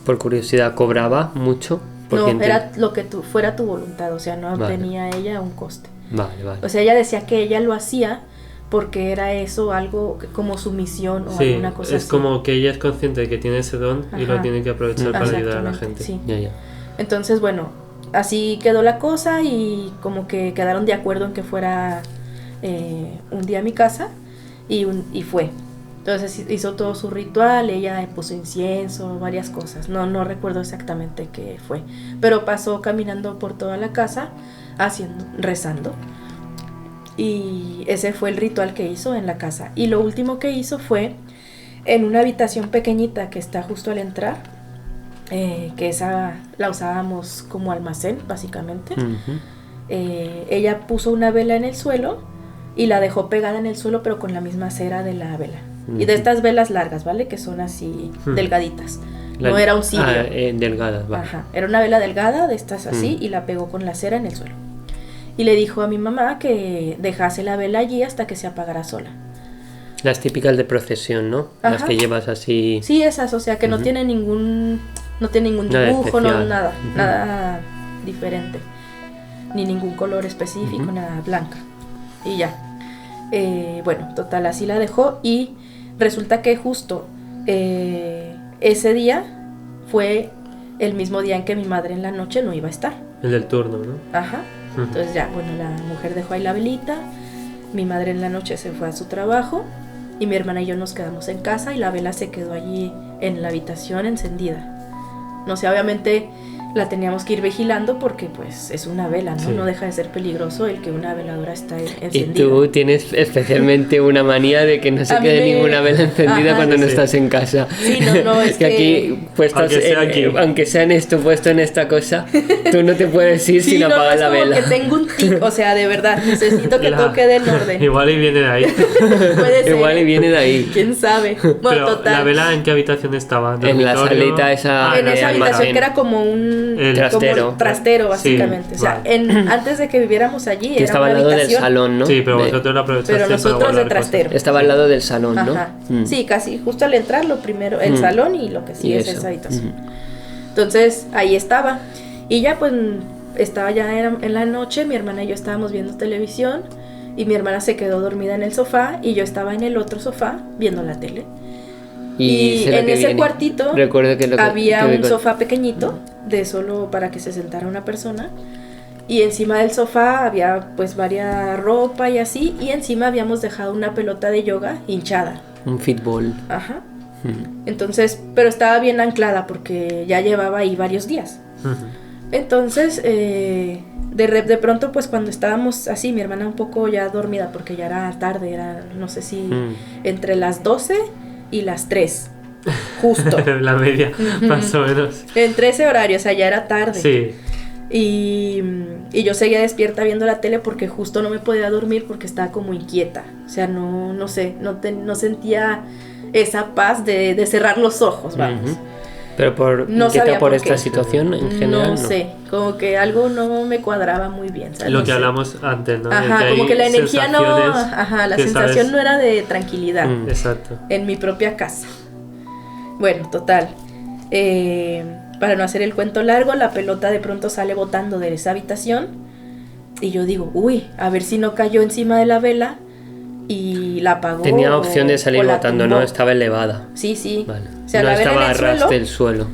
Por curiosidad, ¿cobraba mucho? No, era lo que fuera tu voluntad, o sea, no tenía ella un coste. Vale. O sea, ella decía que ella lo hacía porque era eso algo como su misión o alguna cosa así. Es como que ella es consciente de que tiene ese don y lo tiene que aprovechar para ayudar a la gente. Sí. Ya. Entonces, bueno, así quedó la cosa y como que quedaron de acuerdo en que fuera un día a mi casa y fue. Entonces hizo todo su ritual, ella puso incienso, varias cosas. No recuerdo exactamente qué fue, pero pasó caminando por toda la casa rezando. Y ese fue el ritual que hizo en la casa. Y lo último que hizo fue en una habitación pequeñita que está justo al entrar, que esa la usábamos como almacén básicamente. Ella puso una vela en el suelo y la dejó pegada en el suelo pero con la misma cera de la vela. Y de estas velas largas, ¿vale? Que son así delgaditas. No era un cirio. Delgadas, vale. Ajá. Era una vela delgada de estas así y la pegó con la cera en el suelo. Y le dijo a mi mamá que dejase la vela allí hasta que se apagara sola. Las típicas de procesión, ¿no? Ajá. Las que llevas así... Sí, esas, o sea, que no tiene ningún dibujo, nada diferente. Ni ningún color específico, nada blanca. Y ya. Bueno, total, así la dejó y resulta que justo ese día fue el mismo día en que mi madre en la noche no iba a estar. El del turno, ¿no? Ajá. Entonces ya, bueno, la mujer dejó ahí la velita, mi madre en la noche se fue a su trabajo y mi hermana y yo nos quedamos en casa y la vela se quedó allí en la habitación encendida. No sé, obviamente la teníamos que ir vigilando porque pues es una vela, ¿no? Sí. No deja de ser peligroso el que una veladora está encendida. Y tú tienes especialmente una manía de que no se quede ninguna vela encendida cuando no estás en casa. Sí, no, es que aquí puestas, aunque sea en esto, puesto en esta cosa, tú no te puedes ir sin apagar la vela. Sí, no, es como que tengo un tic, o sea, de verdad, necesito que todo quede en orden. Igual y viene de ahí. Puede ser. Igual y viene de ahí. ¿Quién sabe? Bueno, pero total. ¿la vela en qué habitación estaba? En la salita esa. En esa habitación que era como un trastero básicamente, sí, o sea, antes de que viviéramos allí que era estaba una al lado habitación, del salón, ¿no? Sí, pero vosotros lo aprovechaste. Pero nosotros de trastero. Cosas. Estaba al lado del salón, ¿no? Ajá. Sí, casi, justo al entrar lo primero, el salón y lo que sigue es esa habitación. Entonces, ahí estaba. Y ya pues estaba ya en la noche, mi hermana y yo estábamos viendo televisión y mi hermana se quedó dormida en el sofá y yo estaba en el otro sofá viendo la tele. Y en ese cuartito había un sofá pequeñito de solo para que se sentara una persona y encima del sofá había pues varias ropa y así y encima habíamos dejado una pelota de yoga hinchada. Un fútbol. Ajá. Entonces, pero estaba bien anclada porque ya llevaba ahí varios días. Entonces, de pronto pues cuando estábamos así, mi hermana un poco ya dormida porque ya era tarde, era no sé si entre las 12 y las 3, justo. La media, más o menos. Entre ese horario, o sea, ya era tarde. Sí. Y yo seguía despierta viendo la tele porque justo no me podía dormir porque estaba como inquieta. O sea, no sé, no sentía esa paz de cerrar los ojos, vamos. Pero No inquieta sabía por por esta qué. situación en general. No sé, como que algo no me cuadraba muy bien, ¿sabes? Lo No que sé. hablamos antes, ¿no? De Ajá, hay como que la energía no... sensaciones Ajá, la que sensación sabes- no era de tranquilidad Exacto. en mi propia casa. Bueno, total. Para no hacer el cuento largo, la pelota de pronto sale botando de esa habitación y yo digo, uy, a ver si no cayó encima de la vela y la apagó. Tenía opción de salir o la botando, tumbó. no estaba elevada. Sí, sí. Vale. O sea, no la vela estaba en a el ras suelo del suelo.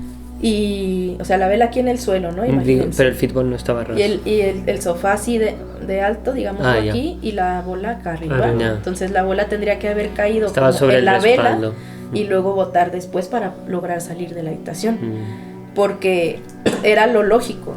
y... O sea, la vela aquí en el suelo, ¿no? Imagínense. Pero el fútbol no estaba a ras. Y el sofá así de alto, digamos, Ah, ya. aquí, y la bola acá arriba. Arriba. Ya. Entonces la bola tendría que haber caído Estaba como sobre en el la vela respaldo. y luego botar después para lograr salir de la habitación. Mm. Porque era lo lógico.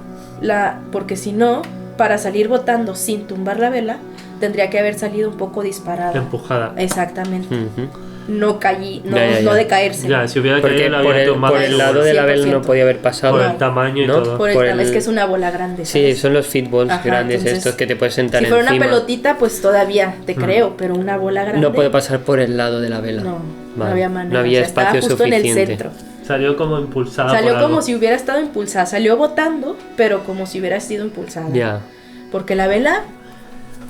Porque si no, para salir botando sin tumbar la vela, tendría que haber salido un poco disparada. Empujada. Exactamente. Ujú. No caí, no, Ya. no de caerse. Ya, si hubiera Porque caído la por había el, tomado por el lado de la vela no 100%. podía haber pasado. por No. el tamaño y ¿No? todo. Por por el, el- es que es una bola grande, Sí, ¿sabes? son los fitballs Ajá, grandes entonces, estos que te puedes sentar Si fuera encima. una pelotita, pues todavía te creo, pero una bola grande. No puede pasar por el lado de la vela. No, no Vale. había manera. No había o sea, estaba espacio justo suficiente. en el centro. Salió como impulsada Salió por como algo. si hubiera estado impulsada. Salió botando, pero como si hubiera sido impulsada. Ya. Porque la vela,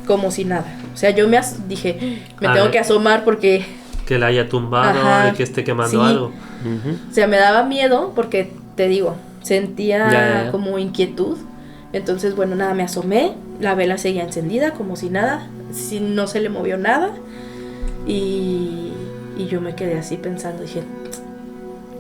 como si nada. O sea, yo dije, me A tengo ver. que asomar porque, Que la haya tumbado Ajá. y que esté quemando Sí. algo. Ujú. o sea, me daba miedo porque, te digo, sentía Ya. como inquietud. Entonces, bueno, nada, me asomé. La vela seguía encendida, como si nada. No se le movió nada. Y yo me quedé así pensando, dije,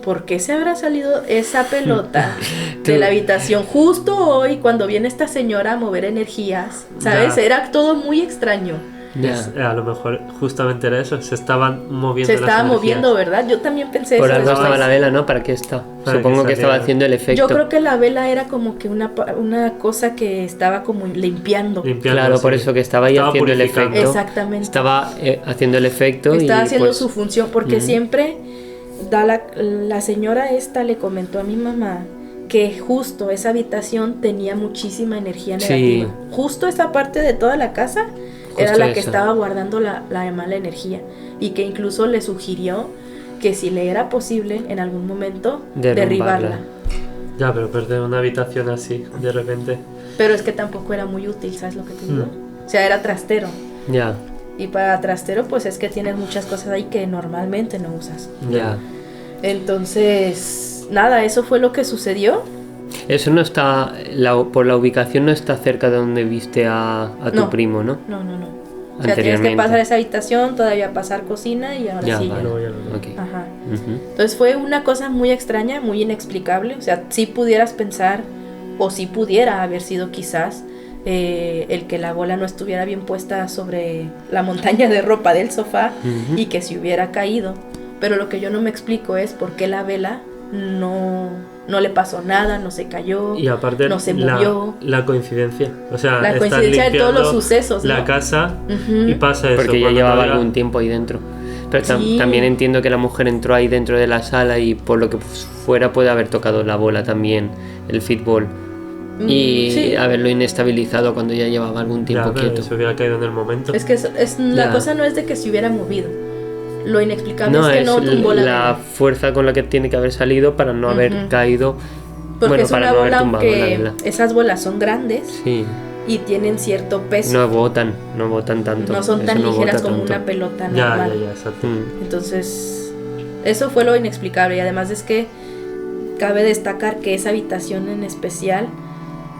¿por qué se habrá salido esa pelota de la habitación justo hoy cuando viene esta señora a mover energías? ¿Sabes? Ya. Era todo muy extraño. Ya. A lo mejor justamente era eso, se estaban moviendo Se las estaba energías. moviendo, ¿verdad? Yo también pensé Por eso algo después. estaba la vela, ¿no? ¿Para qué está? Para Supongo que que estaba saliera. haciendo el efecto. Yo creo que la vela era como que una cosa que estaba como limpiando. Limpiando, Claro, sí. por eso que estaba ahí Estaba haciendo el purificando. efecto. Exactamente. Estaba haciendo el efecto Estaba y haciendo pues, su función porque Ujú. siempre la señora esta le comentó a mi mamá que justo esa habitación tenía muchísima energía Sí. negativa. Justo esa parte de toda la casa era Justo la que esa. estaba guardando la mala energía y que incluso le sugirió que si le era posible en algún momento derribarla. Ya, pero perder una habitación así, de repente. Pero es que tampoco era muy útil, ¿sabes lo que te digo? O sea, era trastero. Ya, Y para trastero, pues es que tienes muchas cosas ahí que normalmente no usas. ya. Entonces, nada, eso fue lo que sucedió. Eso no está, por la ubicación no está cerca de donde viste a tu No. primo, ¿no? No. O sea, tienes que Anteriormente. pasar esa habitación, todavía pasar cocina y ahora Ya, sí. vale. Luego ya lo- Ok. Ajá. Ujú. Entonces fue una cosa muy extraña, muy inexplicable. O sea, si pudieras pensar, o si pudiera haber sido quizás el que la bola no estuviera bien puesta sobre la montaña de ropa del sofá Ujú. y que se hubiera caído. Pero lo que yo no me explico es por qué la vela no le pasó nada, no se cayó, Y aparte, no se movió. la coincidencia. O sea, La estás coincidencia de todos los limpiando sucesos, ¿no? la casa Ujú. y pasa eso. Porque ya cuando llevaba llega- algún tiempo ahí dentro. Pero Sí. también entiendo que la mujer entró ahí dentro de la sala y por lo que fuera puede haber tocado la bola también, el fútbol. Y sí. haberlo inestabilizado cuando ya llevaba algún tiempo Ya, pero quieto. se hubiera caído en el momento. Es que la Ya. cosa no es de que se hubiera movido. Lo inexplicable No, es que es no tumbó la la vela. fuerza con la que tiene que haber salido para no haber Ujú. caído. Porque bueno, es para una no haber bola, tumbado la aunque vela. esas bolas son grandes Sí, y tienen cierto peso. no botan tanto. No son Eso tan no ligeras bota como tanto. una pelota Ya, normal. ya, exacto. Mm. Entonces, eso fue lo inexplicable. Y además es que cabe destacar que esa habitación en especial,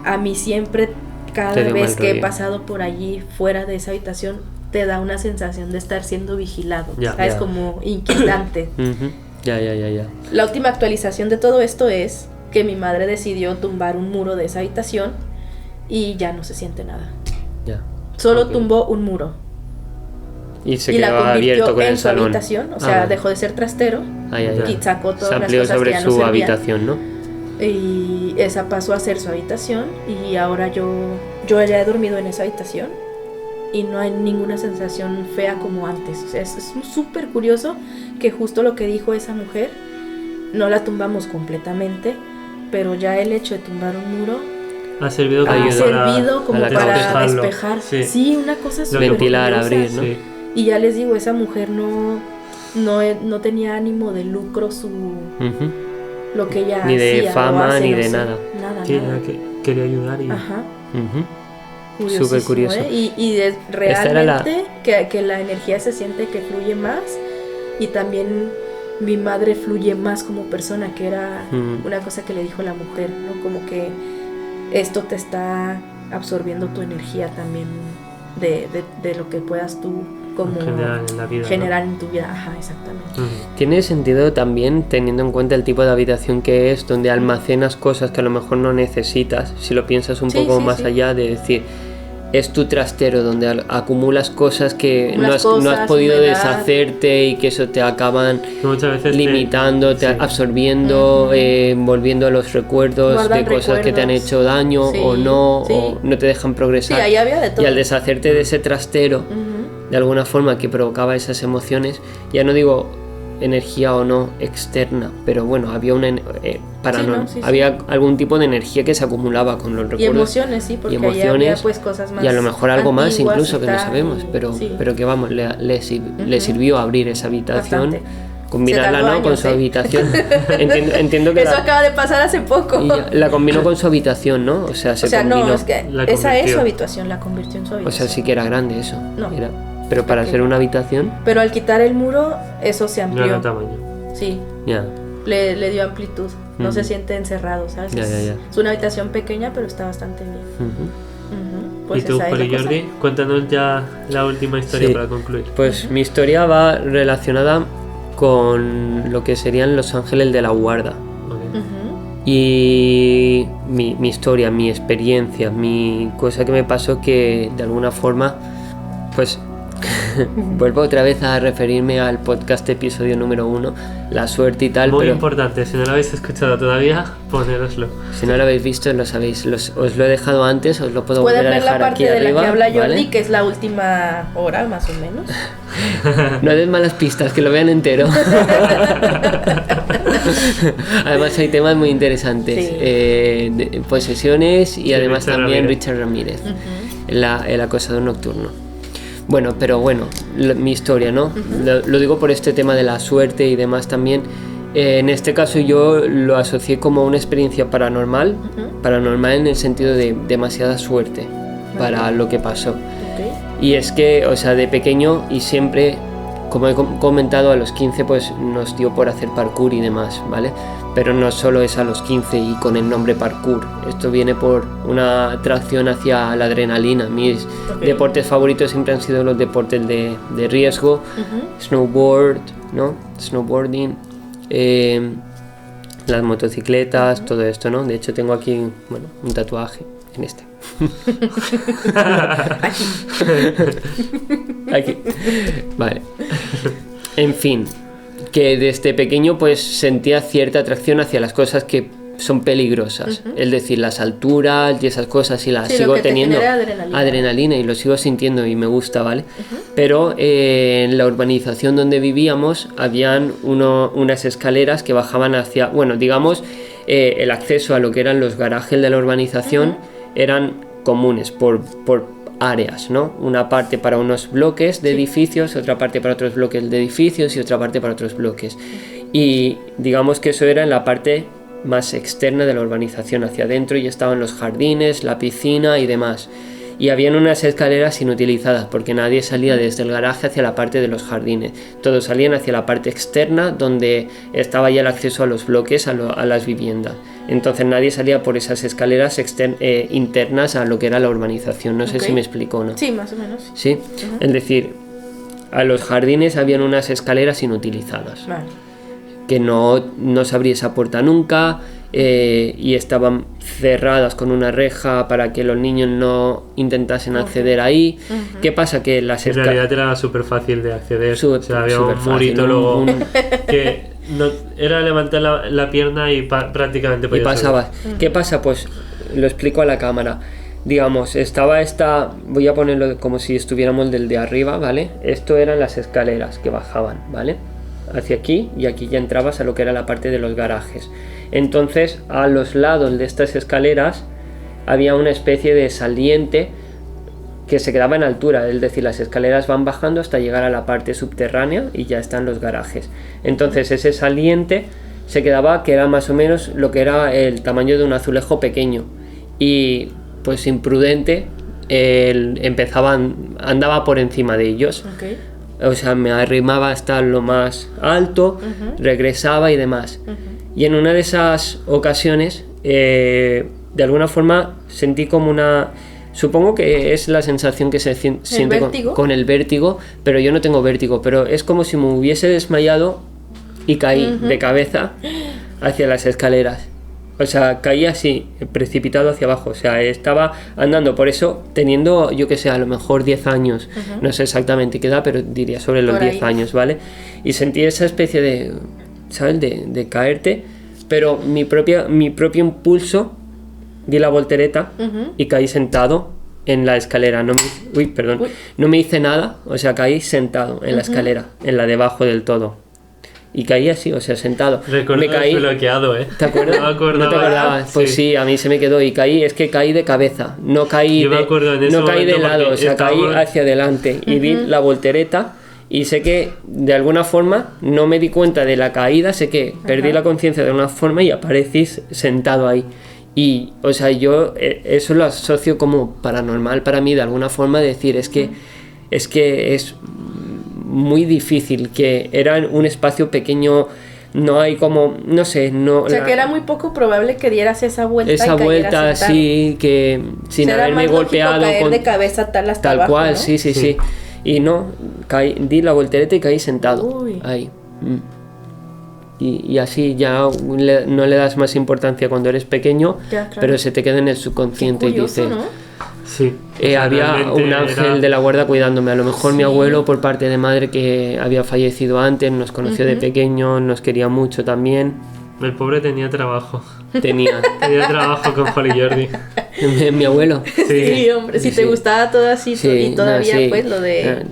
a mí siempre, cada Te dio vez mal que he rollo. pasado por allí, fuera de esa habitación, te da una sensación de estar siendo vigilado. Ya, ¿Sabes? ya. Como inquietante. Ujú. Ya. La última actualización de todo esto es que mi madre decidió tumbar un muro de esa habitación y ya no se siente nada. Ya. Solo Ok. tumbó un muro. Y se Y la quedaba abierto convirtió con en el su salón. habitación. O Ah, sea, vale. dejó de ser trastero Ay, ay, ay. y sacó Se todas las amplió cosas sobre que ya no su servían. habitación, ¿no? Y esa pasó a ser su habitación y ahora yo ya he dormido en esa habitación y no hay ninguna sensación fea como antes. O sea, es súper curioso que justo lo que dijo esa mujer, no la tumbamos completamente, pero ya el hecho de tumbar un muro ha servido Ha como servido como para despejarlo. despejar. Sí. Sí, una cosa súper Ventilar, curiosa. abrir, ¿no? Sí. Y ya les digo, esa mujer no tenía ánimo de lucro Ujú. lo que ella Ni de hacía, fama, lo hace, ni no de sé, nada. Nada. Quería ayudar y Ajá. Ujú. Curiosísimo, Súper curioso. Realmente era la- que la energía se siente que fluye más y también mi madre fluye más como persona, que era una cosa que le dijo la mujer, ¿no? Como que esto te está absorbiendo tu energía también de lo que puedas tú como generar en la vida. generar en tu vida. Ajá, exactamente. ¿No? Tiene sentido también teniendo en cuenta el tipo de habitación que es, donde almacenas cosas que a lo mejor no necesitas, si lo piensas un Sí, poco sí, más sí. allá de decir, es tu trastero donde acumulas cosas que no has Cosas, podido humedad. deshacerte y que eso te acaban Que muchas veces limitando, sí. absorbiendo, volviendo a los recuerdos Guardan de cosas que te han recuerdos. hecho daño Sí, o no, sí. o no te dejan Sí, progresar. ahí había de todo. Y al deshacerte de ese trastero, Ujú. de alguna forma que provocaba esas emociones, ya no digo energía o no externa, pero bueno, había había algún tipo de energía que se acumulaba con los Y recuerdos emociones, sí, porque y ahí había emociones, pues cosas más y a lo mejor algo más antiguas incluso y que no tal, sabemos, y- pero sí, que vamos, le sirvió abrir esa habitación, bastante. combinarla, Se tardó ¿no? Con años, su ¿eh? habitación. Entiendo que Eso acaba de pasar hace poco. y la combinó con su habitación, ¿no? O sea, se O sea, combinó. no, es que La esa es convirtió. su habitación, la convirtió en su O habitación. sea, sí que era grande eso. No. Pero para Ok. ser una habitación, Pero al quitar el muro, eso se amplió. Gran tamaño. Sí, ya. le dio amplitud. No Ujú. se siente encerrado, ¿sabes? Ya, ya, ya. Es una habitación pequeña, pero está bastante bien. Ujú. Ujú, pues ¿Y tú, esa es la Juli cosa. Jordi? Cuéntanos ya la última historia Sí. para concluir. Pues mi historia va relacionada con lo que serían los ángeles de la guarda. Ok. Ujú. Y mi historia, mi experiencia, mi cosa que me pasó que de alguna forma, pues vuelvo otra vez a referirme al podcast episodio número 1, la suerte y tal, Muy pero importante, si no lo habéis escuchado todavía, ponéroslo. si no lo habéis visto lo sabéis, os lo he dejado antes, os lo puedo Pueden volver a ver la dejar aquí parte de arriba, la que habla Jordi, ¿vale? que es la última hora, más o menos. No des malas pistas, que lo vean entero. Además hay temas muy interesantes, Sí. de posesiones y Sí, además Richard también Ramírez. Richard Ramírez, el acosador nocturno. Bueno, pero bueno, mi historia, ¿no? Lo digo por este tema de la suerte y demás también. En este caso yo lo asocié como una experiencia paranormal, paranormal en el sentido de demasiada suerte para lo que pasó. Ok. Y es que, o sea, de pequeño y siempre, como he comentado, a los 15 pues nos dio por hacer parkour y demás, ¿vale? Pero no solo es a los 15 y con el nombre parkour. Esto viene por una atracción hacia la adrenalina. Mis deportes favoritos siempre han sido los deportes de riesgo, snowboard, ¿no? Snowboarding, las motocicletas, todo esto, ¿no? De hecho tengo aquí, bueno, un tatuaje en este. Aquí. Vale. En fin, que desde pequeño pues sentía cierta atracción hacia las cosas que son peligrosas, es decir, las alturas y esas cosas, y las Sí, lo sigo que te teniendo genera adrenalina. y lo sigo sintiendo y me gusta, ¿vale? Pero en la urbanización donde vivíamos habían unas escaleras que bajaban hacia, bueno, digamos, el acceso a lo que eran los garajes de la urbanización eran comunes por áreas, ¿no? Una parte para unos bloques de edificios, otra parte para otros bloques de edificios y otra parte para otros bloques. Y digamos que eso era en la parte más externa de la urbanización, hacia adentro, y estaban los jardines, la piscina y demás. Y habían unas escaleras inutilizadas porque nadie salía desde el garaje hacia la parte de los jardines. Todos salían hacia la parte externa donde estaba ya el acceso a los bloques, a las viviendas. Entonces nadie salía por esas escaleras internas a lo que era la urbanización. No sé Ok. si me explico o no. Sí, más o menos. ¿Sí? Es decir, a los jardines habían unas escaleras inutilizadas, Vale. que no se abría esa puerta nunca, y estaban cerradas con una reja para que los niños no intentasen acceder ahí. ¿Qué pasa? Que las En realidad era súper fácil de acceder. Súper- O sea, había un superfácil, murito un- luego un- que era levantar la pierna y prácticamente y podías pasabas. ¿Qué pasa? Pues lo explico a la cámara. Digamos, estaba voy a ponerlo como si estuviéramos del de arriba, ¿vale? Esto eran las escaleras que bajaban, ¿vale? Hacia aquí, y aquí ya entrabas a lo que era la parte de los garajes. Entonces, a los lados de estas escaleras había una especie de saliente que se quedaba en altura, es decir, las escaleras van bajando hasta llegar a la parte subterránea y ya están los garajes. Entonces ese saliente se quedaba, que era más o menos lo que era el tamaño de un azulejo pequeño, y pues imprudente andaba por encima de ellos. Okay. O sea, me arrimaba hasta lo más alto, regresaba y demás. Y en una de esas ocasiones, de alguna forma sentí como una... Supongo que es la sensación que se siente con el vértigo, pero yo no tengo vértigo, pero es como si me hubiese desmayado y caí de cabeza hacia las escaleras. O sea, caí así, precipitado hacia abajo. O sea, estaba andando, por eso, teniendo, yo que sé, a lo mejor 10 años, no sé exactamente qué edad, pero diría sobre los 10 años, ¿vale? Y sentí esa especie de, ¿sabes? De caerte, pero mi propio impulso, di la voltereta y caí sentado en la escalera. No me hice nada, o sea, caí sentado en la escalera, en la debajo del todo. Y caí así, o sea, sentado. Recuerdo me caí bloqueado, ¿eh? ¿Te acuerdas? No me acordaba. ¿No te acordabas? Pues sí, a mí se me quedó y caí, es que caí de cabeza, no caí de lado, o sea, caí hacia adelante y di la voltereta. Y sé que de alguna forma no me di cuenta de la caída, sé que perdí la conciencia de alguna forma y aparecí sentado ahí. Y, o sea, yo eso lo asocio como paranormal para mí, de alguna forma, decir, es que es muy difícil, que era un espacio pequeño, no hay como, no sé, no... O sea, que era muy poco probable que dieras esa vuelta. Esa vuelta, sí, que sin haberme golpeado... Caer de cabeza tal abajo, cual, ¿no? Sí. Y no, di la voltereta y caí sentado. Ahí. Y así ya no le das más importancia cuando eres pequeño, ya, claro. Pero se te queda en el subconsciente. Qué curioso, y dices, ¿no? Sí. Había un ángel de la guarda cuidándome. A lo mejor mi abuelo, por parte de madre, que había fallecido antes, nos conoció de pequeño, nos quería mucho también. El pobre tenía trabajo. Tenía trabajo con Juan y Jordi. Mi abuelo. Sí, hombre, si te gustaba todo así, y todavía pues lo de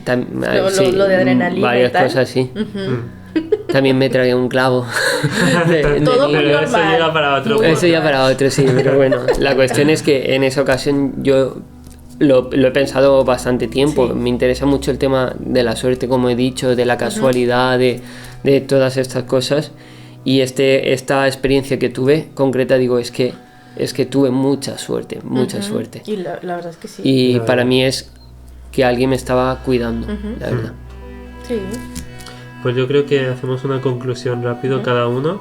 lo de adrenalina varias y tal. Cosas así. También me traía un clavo. Todo muy normal. Eso llega para otro. Eso ya para otro, sí, pero bueno. La cuestión es que en esa ocasión yo lo he pensado bastante tiempo. Sí. Me interesa mucho el tema de la suerte, como he dicho, de la casualidad, de todas estas cosas. Y esta experiencia que tuve concreta, digo, es que tuve mucha suerte. Y la verdad es que sí. Y para mí es que alguien me estaba cuidando, la verdad. Sí. Pues yo creo que hacemos una conclusión rápido cada uno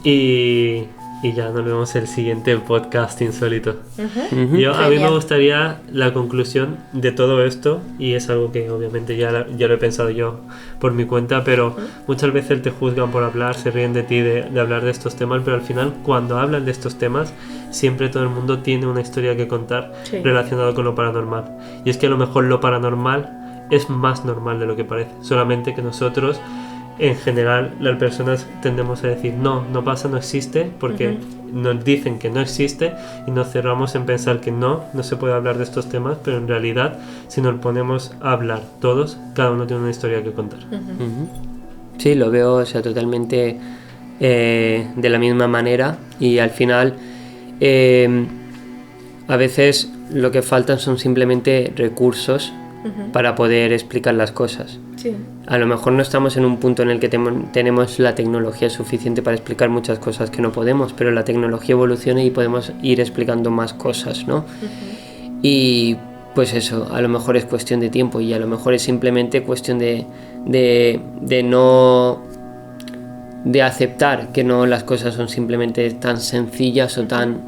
y ya nos vemos el siguiente podcast insólito. A mí me gustaría la conclusión de todo esto, y es algo que obviamente ya lo he pensado yo por mi cuenta, pero muchas veces te juzgan por hablar, se ríen de ti de hablar de estos temas, pero al final cuando hablan de estos temas siempre todo el mundo tiene una historia que contar relacionada con lo paranormal, y es que a lo mejor lo paranormal es más normal de lo que parece, solamente que nosotros en general las personas tendemos a decir no pasa, no existe, porque nos dicen que no existe y nos cerramos en pensar que no se puede hablar de estos temas, pero en realidad si nos ponemos a hablar todos, cada uno tiene una historia que contar. Sí, lo veo, o sea, totalmente de la misma manera, y al final a veces lo que faltan son simplemente recursos para poder explicar las cosas. Sí. A lo mejor no estamos en un punto en el que tenemos la tecnología suficiente para explicar muchas cosas que no podemos, pero la tecnología evoluciona y podemos ir explicando más cosas, ¿no? Y pues eso, a lo mejor es cuestión de tiempo, y a lo mejor es simplemente cuestión de aceptar que no las cosas son simplemente tan sencillas o tan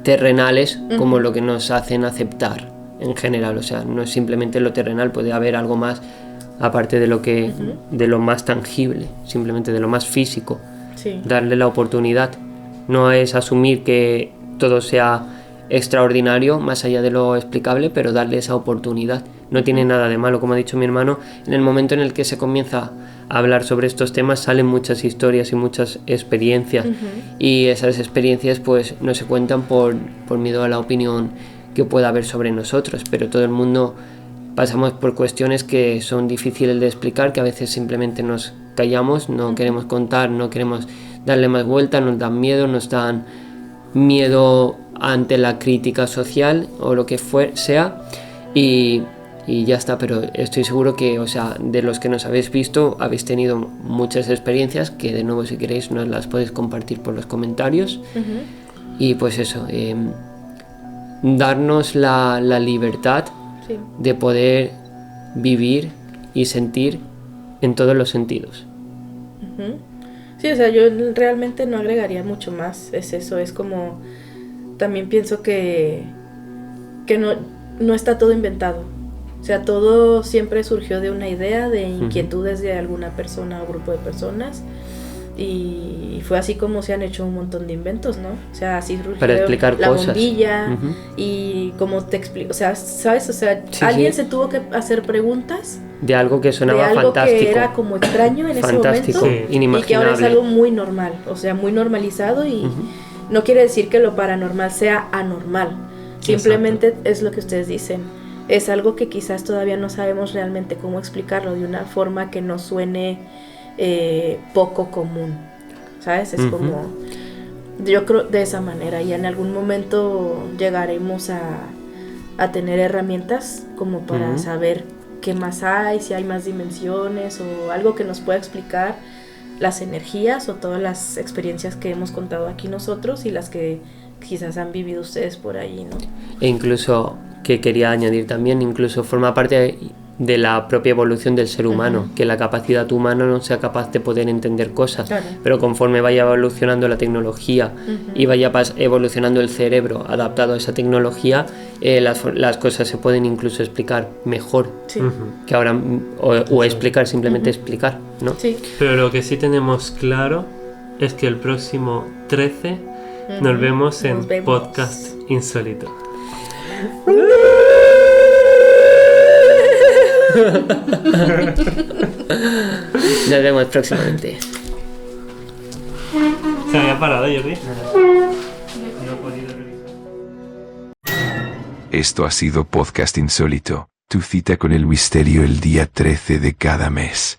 terrenales como lo que nos hacen aceptar en general. O sea, no es simplemente lo terrenal, puede haber algo más aparte de lo que de lo más tangible, simplemente de lo más físico. Darle la oportunidad, no es asumir que todo sea extraordinario más allá de lo explicable, pero darle esa oportunidad. No tiene nada de malo, como ha dicho mi hermano. En el momento en el que se comienza a hablar sobre estos temas salen muchas historias y muchas experiencias, y esas experiencias pues no se cuentan por miedo a la opinión que pueda haber sobre nosotros, pero todo el mundo pasamos por cuestiones que son difíciles de explicar, que a veces simplemente nos callamos, no queremos contar, no queremos darle más vuelta, nos dan miedo ante la crítica social o lo que sea, y ya está. Pero estoy seguro que, o sea, de los que nos habéis visto, habéis tenido muchas experiencias que, de nuevo, si queréis, nos las podéis compartir por los comentarios. Y pues eso, darnos la libertad de poder vivir y sentir en todos los sentidos. Sí, o sea, yo realmente no agregaría mucho más. Es eso, es como... También pienso que no está todo inventado. O sea, todo siempre surgió de una idea, de inquietudes de alguna persona o grupo de personas. Y fue así como se han hecho un montón de inventos, ¿no? O sea, así surgió para explicar la cosas. Bombilla. Y como te explico, o sea, ¿sabes? O sea, alguien se tuvo que hacer preguntas de algo que sonaba de algo fantástico, que era como extraño en ese momento, inimaginable, y que ahora es algo muy normal, o sea, muy normalizado. Y no quiere decir que lo paranormal sea anormal, simplemente es lo que ustedes dicen, es algo que quizás todavía no sabemos realmente cómo explicarlo de una forma que no suene poco común, ¿sabes? Es como, yo creo de esa manera, y en algún momento llegaremos a tener herramientas como para saber qué más hay, si hay más dimensiones o algo que nos pueda explicar las energías o todas las experiencias que hemos contado aquí nosotros y las que quizás han vivido ustedes por ahí, ¿no? E incluso, que quería añadir también, incluso forma parte de la propia evolución del ser humano, que la capacidad humana no sea capaz de poder entender cosas, pero conforme vaya evolucionando la tecnología y vaya evolucionando el cerebro adaptado a esa tecnología, las cosas se pueden incluso explicar mejor que ahora, o explicar, simplemente explicar, ¿no? Sí. Pero lo que sí tenemos claro es que el próximo 13 nos vemos en Podcast Insólito. Nos vemos próximamente. ¿Se había parado, Jordi? No he podido revisar. Esto ha sido Podcast Insólito, tu cita con el misterio el día 13 de cada mes.